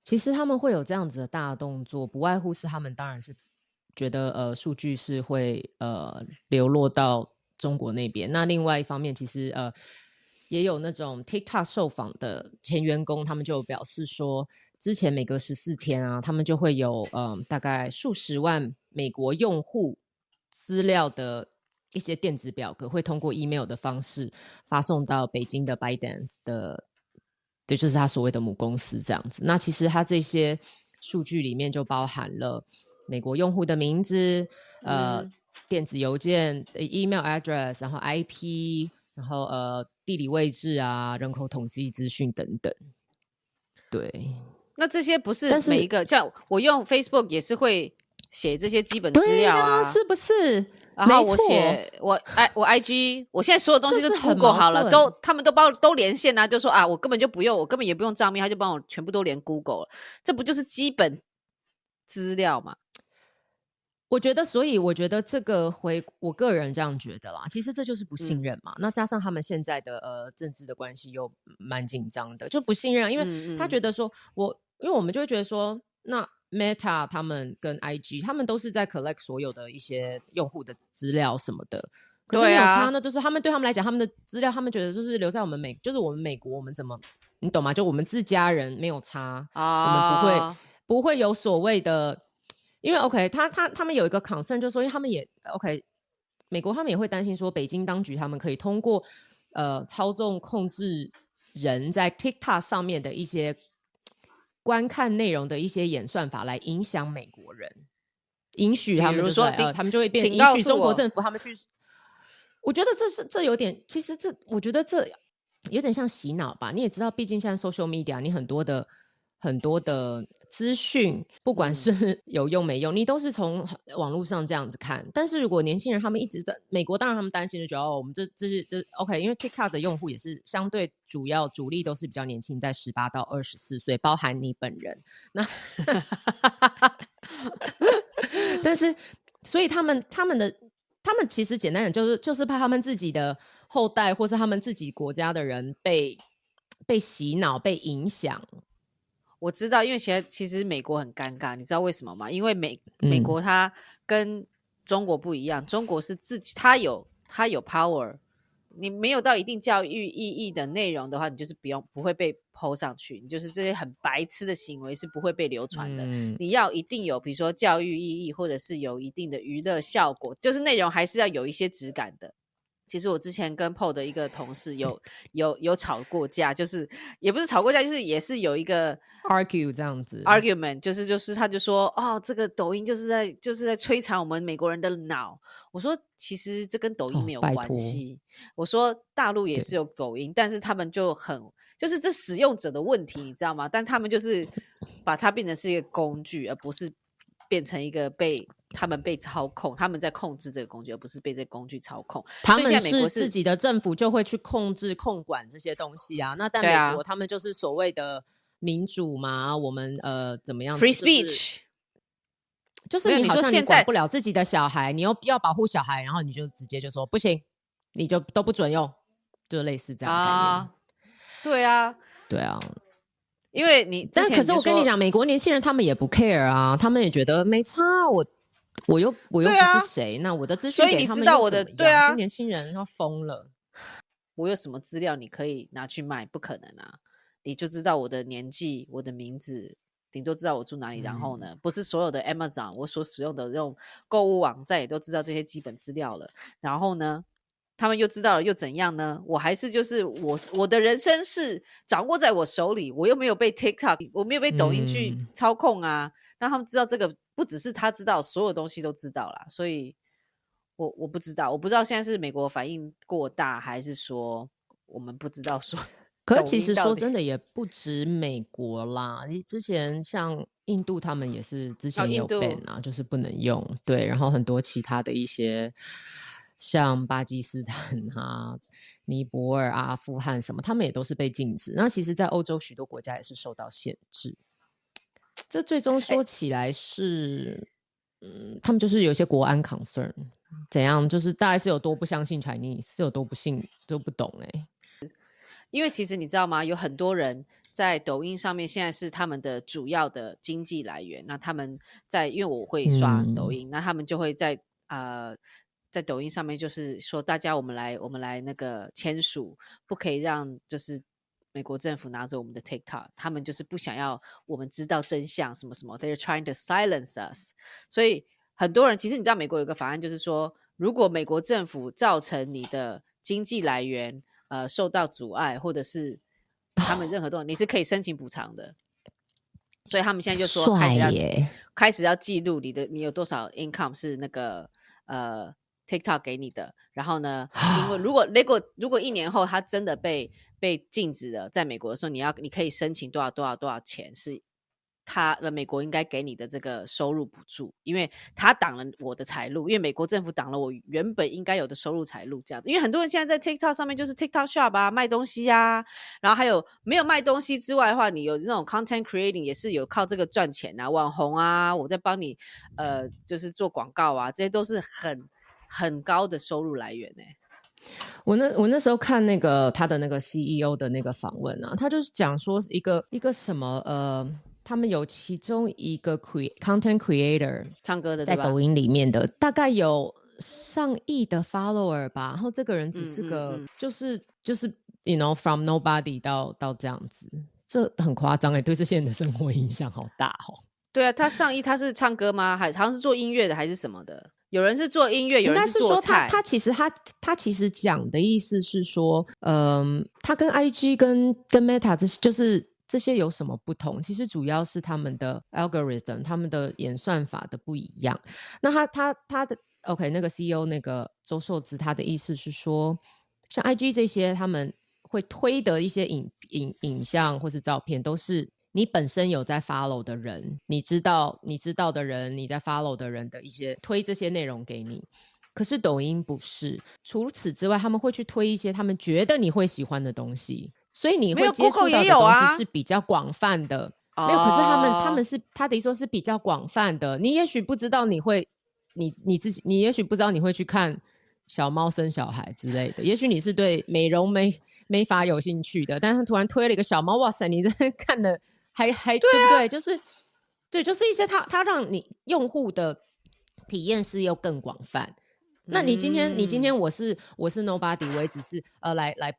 其实他们会有这样子的大动作，不外乎是他们当然是觉得数据是会流落到中国那边。那另外一方面，其实也有那种 TikTok 受访的前员工，他们就有表示说，之前每隔14天啊，他们就会有大概数十万美国用户资料的一些电子表格，会通过 email 的方式发送到北京的 ByteDance 的。这就是他所谓的母公司这样子。那其实他这些数据里面就包含了美国用户的名字、电子邮件、email address， 然后 IP， 然后地理位置啊、人口统计资讯等等。对，那这些不是每一个，像我用 Facebook 也是会写这些基本资料啊，是不是？然后我写我 IG， 我现在所有东西都 Google 好了，他们都连线啊，就说我根本就不用，我根本也不用账密，他就帮我全部都连 Google 了，这不就是基本资料吗？所以我觉得这个我个人这样觉得啦，其实这就是不信任嘛。那加上他们现在的政治的关系又蛮紧张的，就不信任，因为他觉得说因为我们就会觉得说，那Meta 他们跟 IG 他们都是在 collect 所有的一些用户的资料什么的，可是没有差呢，就是他们对他们来讲，他们的资料他们觉得就是留在我们就是我们美国，我们怎么你懂吗？就我们自家人没有差，我们不会有所谓的，因为 OK 他们有一个 concern， 就是说因为他们也 OK 美国他们也会担心说北京当局他们可以通过操纵控制人在 TikTok 上面的一些观看内容的一些演算法来影响美国人，允许他们就是他们就会变允许中国政府他们去。我觉得这有点，其实我觉得这有点像洗脑吧。你也知道，毕竟现在 social media 你很多的资讯，不管是有用没用，你都是从网络上这样子看。但是如果年轻人他们一直在美国，当然他们担心就觉得我们这 OK， 因为 TikTok 的用户也是相对主力都是比较年轻，在18到24岁，包含你本人。那但是所以他们其实简单点就是怕他们自己的后代或是他们自己国家的人被洗脑被影响。我知道，因为其实美国很尴尬，你知道为什么吗？因为美国它跟中国不一样，中国是自己它有 power， 你没有到一定教育意义的内容的话，你就是不会被 po 上去，你就是这些很白痴的行为是不会被流传的。你要一定有比如说教育意义，或者是有一定的娱乐效果，就是内容还是要有一些质感的。其实我之前跟 PO 的一个同事有吵过架，就是也不是吵过架，就是也是有一个 argue 这样子 argument， 就是他就说这个抖音就是在摧残我们美国人的脑。我说其实这跟抖音没有关系，我说大陆也是有抖音，但是他们就是这使用者的问题，你知道吗？但他们就是把它变成是一个工具，而不是变成一个他们被操控，他们在控制这个工具，而不是被这个工具操控。他们是自己的政府就会去控管这些东西啊。那但美国他们就是所谓的民主嘛，我们怎么样 free speech， 就是你好像你管不了自己的小孩，你又要保护小孩，然后你就直接就说不行，你就都不准用，就类似这样的概念。对啊。因为你但可是我跟你讲，美国年轻人他们也不 care 啊，他们也觉得没差，我又不是谁，那我的资讯给他们又怎么样？所以你知道我的对啊，年轻人要疯了。我有什么资料你可以拿去卖？不可能啊！你就知道我的年纪、我的名字，顶多知道我住哪里。然后呢，不是所有的 Amazon 我所使用的这种购物网站也都知道这些基本资料了。然后呢，他们又知道了又怎样呢？我还是就是我的人生是掌握在我手里，我又没有被 TikTok， 我没有被抖音去操控啊。让他们知道这个不只是他知道，所有东西都知道啦。所以我不知道现在是美国反应过大，还是说我们不知道说。可是其实说真的也不止美国啦，之前像印度他们也是之前也有 ban 啊，就是不能用。对，然后很多其他的一些像巴基斯坦啊、尼泊尔、阿富汗什么，他们也都是被禁止。那其实在欧洲许多国家也是受到限制。这最终说起来是他们就是有一些国安 concern， 怎样就是大概是有多不相信 Chinese， 是有多不信都不懂因为其实你知道吗，有很多人在抖音上面现在是他们的主要的经济来源。那他们因为我会刷抖音，那他们就会在抖音上面就是说大家我们来那个签署，不可以让就是美国政府拿走我们的 TikTok， 他们就是不想要我们知道真相什么什么 ，they're trying to silence us。所以很多人其实你知道美国有个法案，就是说如果美国政府造成你的经济来源受到阻碍，或者是他们任何东西，你是可以申请补偿的。所以他们现在就说开始要记录你有多少 income 是那个TikTok 给你的。然后呢，因为如果1年后它真的被禁止了，在美国的时候你可以申请多少钱是美国应该给你的这个收入补助，因为他挡了我的财路，因为美国政府挡了我原本应该有的收入财路这样子。因为很多人现在在 TikTok 上面就是 TikTok Shop 啊，卖东西啊，然后还有没有卖东西之外的话，你有那种 content creating 也是有靠这个赚钱啊，网红啊，我在帮你就是做广告啊，这些都是很高的收入来源我那时候看那个他的那个 CEO 的那个访问啊，他就是讲说一个什么他们有其中一个content creator 唱歌的在抖音里面的，大概有上亿的 follower 吧，然后这个人只是个就是 you know from nobody 到这样子，这很夸张对这些人的生活影响好大对啊，他上亿他是唱歌吗？好像是做音乐的还是什么的？有人是做音乐，有应人该是说做菜。他其实讲的意思是说，他跟 IG 跟 Meta 这些有什么不同？其实主要是他们的 algorithm， 他们的演算法的不一样。那他的 OK， 那个 CEO 那个周受资，他的意思是说，像 IG 这些他们会推的一些影像或是照片，都是你本身有在 follow 的人，你知道的人，你在 follow 的人的一些推这些内容给你。可是抖音不是，除此之外，他们会去推一些他们觉得你会喜欢的东西，所以你会接触到的东西是比较广泛的。没有，可是他们是他的意思说是比较广泛的。你也许不知道你会，你自己，你也许不知道你会去看小猫生小孩之类的，也许你是对美容美发有兴趣的，但是他突然推了一个小猫，哇塞，你在看的还对不对？就是一些他让你用户的体验是又更广泛。那你今天我是 nobody， 我也只是来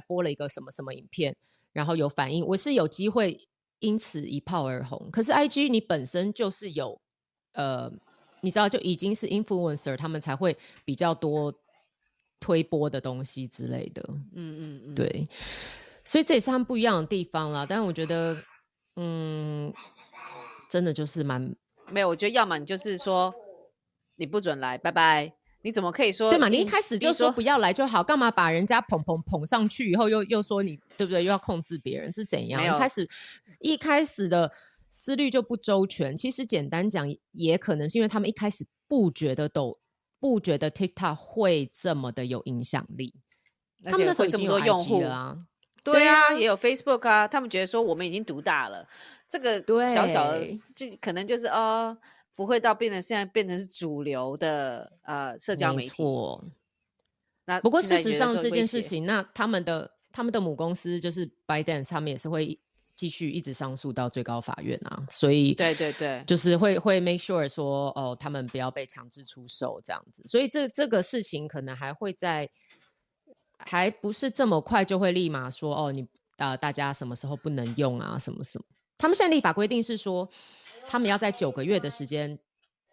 播了一个什么什么影片，然后有反应，我是有机会因此一炮而红。可是 IG 你本身就是有你知道就已经是 influencer， 他们才会比较多推播的东西之类的。对，所以这也是他们不一样的地方啦。但是我觉得真的就是没有，我觉得要么你就是说你不准来，拜拜。你怎么可以说？对嘛？你一开始就说不要来就好，干嘛把人家捧上去以后又说你对不对？又要控制别人是怎样？一开始的思虑就不周全。其实简单讲，也可能是因为他们一开始不觉得 TikTok 会这么的有影响力，他们那时候已经有 IG 了啊。对啊，也有 Facebook 啊，他们觉得说我们已经独大了，这个小小的就可能就是不会到现在变成是主流的社交媒体。没错。那不过事实上这件事情，那他们的母公司就是 ByteDance， 他们也是会继续一直上诉到最高法院啊。所以对，就是会 make sure 说他们不要被强制出售这样子。所以这个事情可能还不是这么快就会立马说大家什么时候不能用啊什么什么。他们现在立法规定是说，他们要在9个月的时间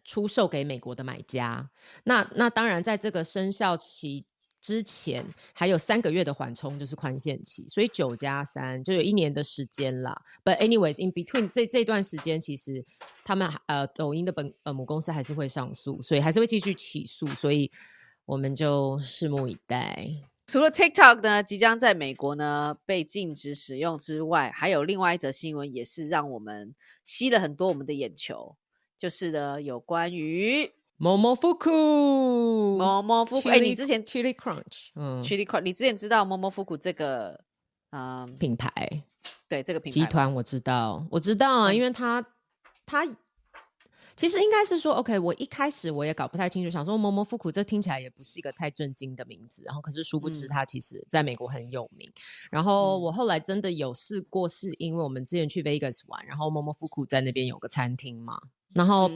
出售给美国的买家。那当然，在这个生效期之前，还有3个月的缓冲，就是宽限期，所以9+3就有1年的时间啦。But anyways, in between 这段时间，其实他们抖音的母公司还是会上诉，所以还是会继续起诉，所以我们就拭目以待。除了 TikTok 呢即将在美国呢被禁止使用之外，还有另外一则新闻也是让我们吸了很多我们的眼球，就是呢有关于 Momofuku， 你之前 Chili Crunch， Chili Crunch， 你之前知道 Momofuku 这个品牌？对，这个品牌集团我知道啊，因为他其实应该是说 OK， 我一开始我也搞不太清楚，想说Momofuku这听起来也不是一个太震惊的名字，然后可是殊不知他其实在美国很有名。然后我后来真的有试过，是因为我们之前去 Vegas 玩，然后Momofuku在那边有个餐厅嘛，然后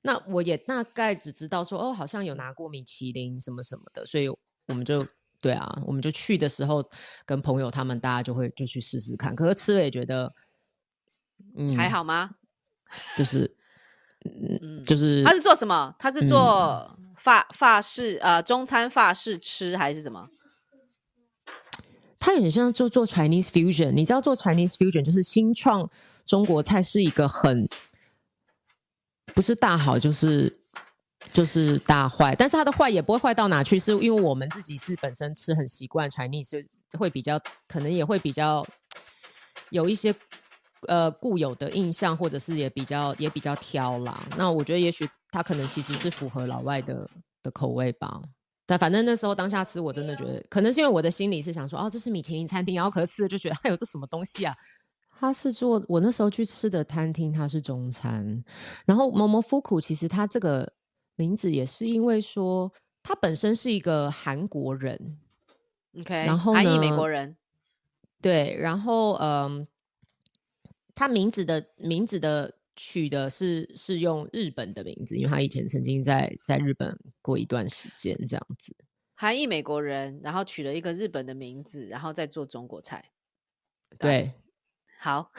那我也大概只知道说好像有拿过米其林什么什么的，所以我们就对啊，我们就去的时候跟朋友他们大家就去试试看，可是吃了也觉得还好吗？就是他是做什么？他是做法式中餐法式吃还是什么？他有点像做 Chinese fusion。你知道做 Chinese fusion 就是新创中国菜，是一个很不是大好就是大坏，但是它的坏也不会坏到哪去，是因为我们自己是本身吃很习惯 Chinese， 所以会比较可能也会比较有一些固有的印象，或者是也比较挑啦。那我觉得也许它可能其实是符合老外的口味吧。但反正那时候当下吃，我真的觉得可能是因为我的心里是想说这是米其林餐厅，然后可是吃了就觉得哎呦这什么东西啊。他是做我那时候去吃的餐厅，它是中餐。然后 Momofuku 其实他这个名字也是因为说他本身是一个韩国人 ，OK， 然后呢韩裔美国人，对，然后他名字的取的是用日本的名字，因为他以前曾经在日本过一段时间这样子。韩裔美国人，然后取了一个日本的名字，然后再做中国菜。对，好，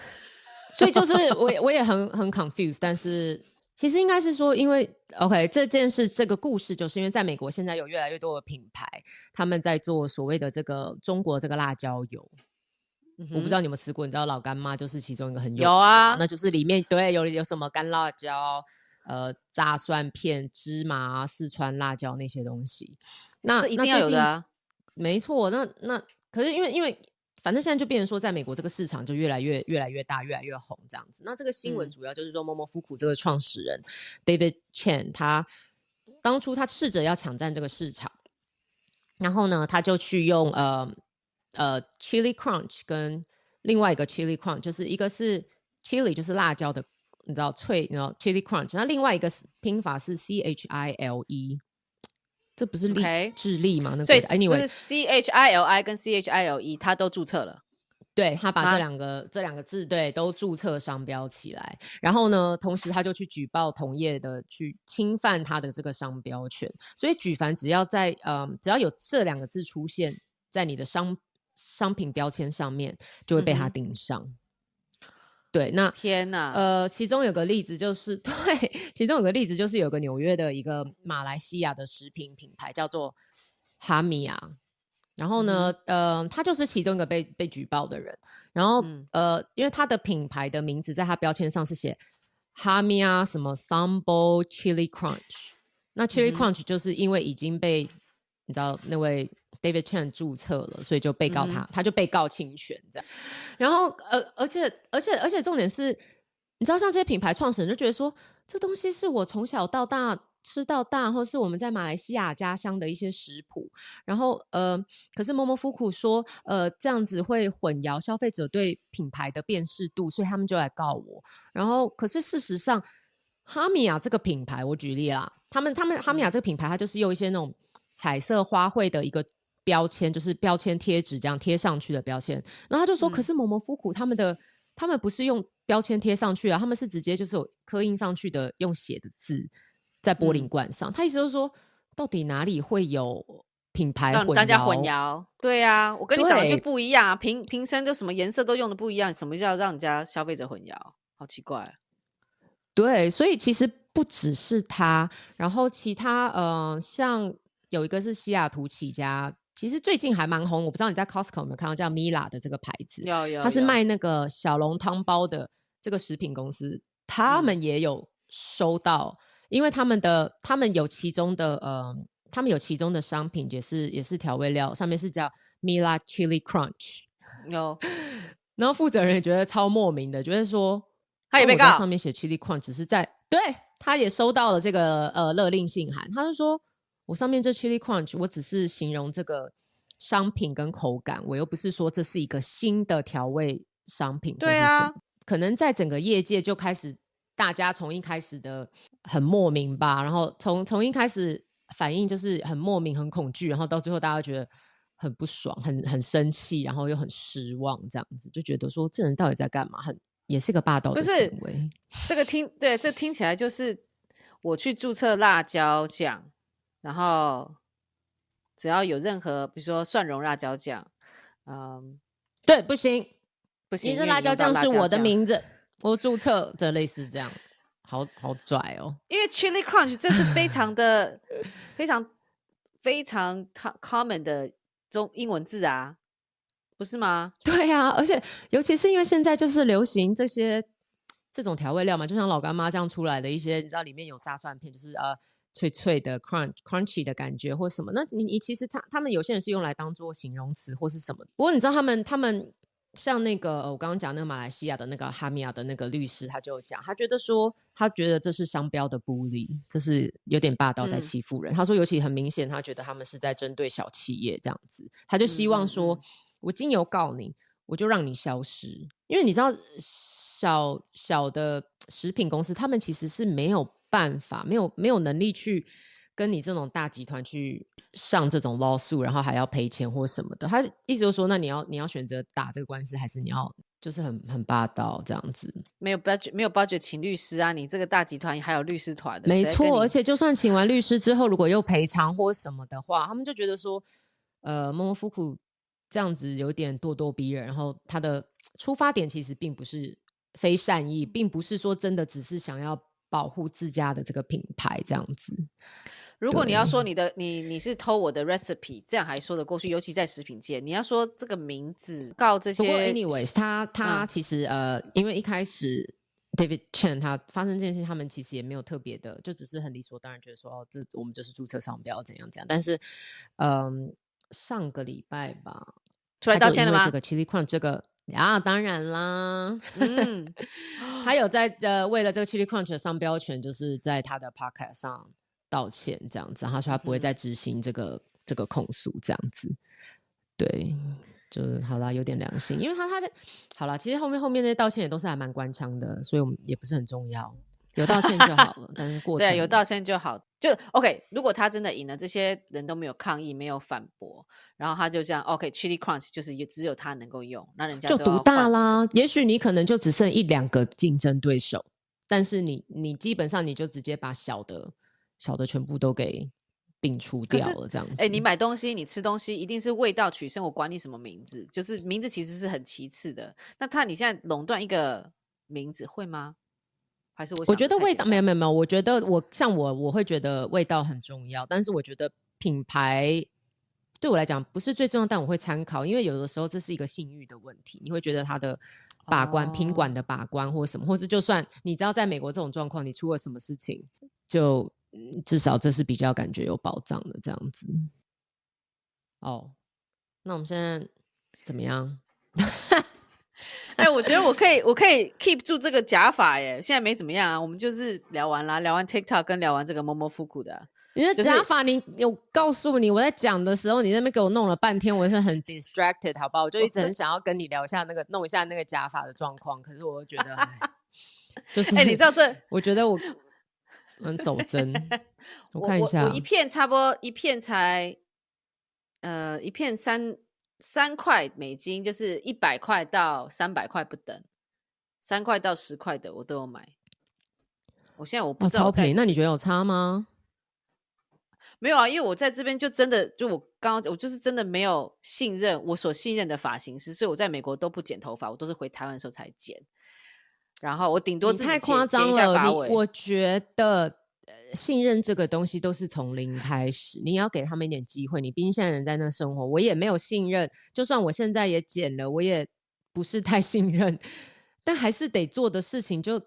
所以就是我也很 confused， 但是其实应该是说，因为 OK 这个故事，就是因为在美国现在有越来越多的品牌，他们在做所谓的这个中国这个辣椒油。我不知道你有没有吃过，你知道老干妈就是其中一个很有名的有啊，那就是里面对有什么干辣椒、炸蒜片、芝麻、四川辣椒那些东西。这一定要有的啊。没错，那可是因为反正现在就变成说，在美国这个市场就越来越大，越来越红这样子。那这个新闻主要就是说，默默夫妇这个创始人 David Chen， 他当初他试着要抢占这个市场，然后呢，他就去用Chili Crunch 跟另外一个 Chili Crunch， 就是一个是 Chili 就是辣椒的，你知道脆，然后 Chili Crunch， 那另外一个拼法是 CHILE。这不是智利吗？那个所以 anyway， 就是 CHILI 跟 CHILE 他都注册了。对，他把这两个字对都注册商标起来，然后呢，同时他就去举报同业的去侵犯他的这个商标权，所以举凡只要有这两个字出现在你的商品标签上面，就会被他盯上。对，那天哪，其中有个例子就是对，其中有个例子就是有个纽约的一个马来西亚的食品品牌叫做哈米亚，然后呢，他就是其中一个被举报的人，然后因为他的品牌的名字在他标签上是写哈米亚什么 Sambo Chili Crunch， 那 Chili Crunch 就是因为已经被你知道那位David Chen 注册了，所以就被告他就被告侵权这样。然后而且重点是，你知道像这些品牌创始人就觉得说，这东西是我从小到大吃到大，或是我们在马来西亚家乡的一些食谱。然后可是默默夫妇说，这样子会混淆消费者对品牌的辨识度，所以他们就来告我。然后可是事实上，哈米亚这个品牌，我举例啦，他们哈米亚这个品牌，它就是用一些那种彩色花卉的一个标签，就是标签贴纸这样贴上去的标签。然后他就说，可是默默夫妇他们不是用标签贴上去啊，他们是直接就是有刻印上去的用写的字在玻璃罐上。他意思就是说，到底哪里会有品牌混淆？大家混淆？对啊，我跟你长得就不一样啊，瓶身就什么颜色都用的不一样，什么叫让人家消费者混淆？好奇怪啊。对，所以其实不只是他，然后其他像有一个是西雅图起家，其实最近还蛮红，我不知道你在 Costco 有没有看到叫 Mila 的这个牌子，有，它是卖那个小笼汤包的这个食品公司，他们也有收到，因为他们有其中的商品也是调味料，上面是叫 Mila Chili Crunch， 有，然后负责人也觉得超莫名的，觉得说他也被告，上面写 Chili Crunch 只是对，他也收到了这个勒令信函，他就说我上面这 Chili Crunch 我只是形容这个商品跟口感，我又不是说这是一个新的调味商品或是什么。对啊，可能在整个业界就开始大家从一开始的很莫名吧，然后从一开始反应就是很莫名很恐惧，然后到最后大家觉得很不爽很生气，然后又很失望，这样子就觉得说这人到底在干嘛，也是个霸道的行为。这听起来就是我去注册辣椒酱，然后只要有任何比如说蒜蓉辣椒酱，对，不行，你是辣椒酱是我的名字，我注册这类似这样，好拽哦。因为 Chili Crunch 这是非常的非常 common 的英文字啊，不是吗？对啊，而且尤其是因为现在就是流行这种调味料嘛，就像老干妈这样出来的一些，你知道里面有炸蒜片，就是脆脆的 crunchy 的感觉或什么。那你其实他们有些人是用来当做形容词或是什么。不过你知道他们像那个我刚刚讲那个马来西亚的那个哈米亚的那个律师，他就讲，他觉得这是商标的bully，这是有点霸道在欺负人。他说尤其很明显，他觉得他们是在针对小企业这样子，他就希望说我经由告你，我就让你消失。因为你知道小的食品公司，他们其实是没有办法，没有能力去跟你这种大集团去上这种 lawsuit， 然后还要赔钱或什么的。他意思就是说，那你要选择打这个官司，还是你要就是很霸道这样子？没有 budget 请律师啊，你这个大集团还有律师团的，没错。而且就算请完律师之后，如果又赔偿或什么的话，他们就觉得说，默默夫妇这样子有点咄咄逼人，然后他的出发点其实并不是非善意，并不是说真的只是想要保护自家的这个品牌这样子。如果你要说你是偷我的 recipe， 这样还说得过去，尤其在食品界。你要说这个名字告这些，不过 anyways， 他其实因为一开始 David Chen 他发生这件事情，他们其实也没有特别的，就只是很理所当然觉得说，这我们就是注册商标怎样怎样。但是，上个礼拜吧，出来道歉了吗？这个 Chili Crunch 这个当然啦，他有在为了这个 Chili Crunch 的商标权，就是在他的 podcast 上道歉这样子，他说他不会再执行这个控诉这样子。对，就好啦，有点良心，因为他的好啦，其实后面那些道歉也都是还蛮官腔的，所以我们也不是很重要，有道歉就好了。但是过程对，有道歉就好，就 OK。如果他真的赢了，这些人都没有抗议，没有反驳，然后他就这样 OK，Chili Crunch 就是只有他能够用，那人家就独大啦。也许你可能就只剩1-2个竞争对手，但是你基本上你就直接把小的全部都给摒除掉了，这样子。你买东西，你吃东西，一定是味道取胜，我管你什么名字，就是名字其实是很其次的。那你现在垄断一个名字会吗？还是我觉得味道没有，我觉得我会觉得味道很重要，但是我觉得品牌对我来讲不是最重要，但我会参考，因为有的时候这是一个信誉的问题，你会觉得它的把关、品管的把关或什么，或是就算你知道在美国这种状况，你出了什么事情，就至少这是比较感觉有保障的这样子。那我们现在怎么样？我觉得我可以 keep 住这个假发耶。现在没怎么样啊，我们就是聊完 TikTok 跟聊完这个Momofuku 的。你的假发，你有告诉你我在讲的时候，你在那边给我弄了半天，我是很 distracted， 好不好？我就一直很想要跟你聊一下弄一下那个假发的状况，可是我就觉得，就是你知道这，我觉得我很走针。我看一下，我一片差不多一片才一片3块美金，就是100块到300块不等，3块到10块的我都有买。我现在我不知道超便宜，那你觉得有差吗？没有啊，因为我在这边就真的我就是真的没有信任我所信任的发型师，所以我在美国都不剪头发，我都是回台湾的时候才剪。然后我顶多自己太夸张了，我觉得信任这个东西都是从零开始，你要给他们一点机会。你毕竟现在人在那生活，我也没有信任，就算我现在也剪了，我也不是太信任，但还是得做的事情就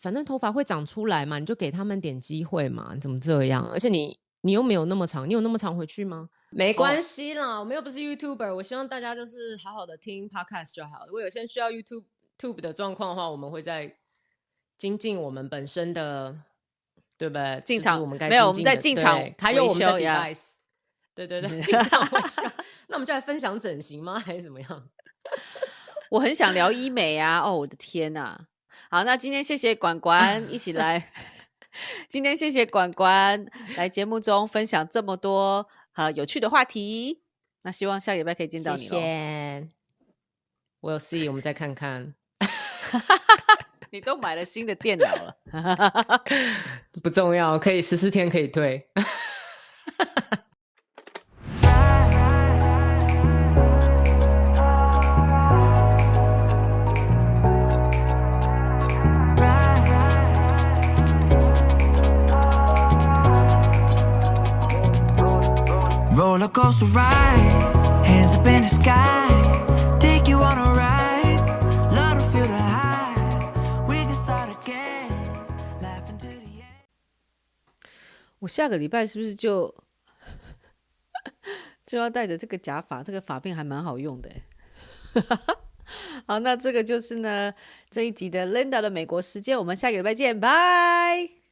反正头发会长出来嘛，你就给他们点机会嘛，你怎么这样？而且你又没有那么长，你有那么长回去吗？没关系啦，我们又不是 YouTuber， 我希望大家就是好好的听 Podcast 就好。如果有些需要 YouTube 的状况的话，我们会再精进我们本身的，对不对？进场、就是、我们该没有，我们在进场还有我们的 device， 对，进场维修。那我们就来分享整形吗？还是怎么样？我很想聊医美啊！我的天哪！好，那今天谢谢管管一起来，今天谢谢管管来节目中分享这么多有趣的话题。那希望下个礼拜可以见到你。谢谢。We'll see， 我们再看看。你都买了新的电脑了。不重要，可以14天可以退。Roller coaster ride, hands up in the sky, take you on a ride, love to feel the high, we can start again, laughing to the end. 我下个礼拜是不是就要带着这个假发，这个发辫还蛮好用的。好，那这个就是呢这一集的 Linda 的美国时间，我们下个礼拜见，拜。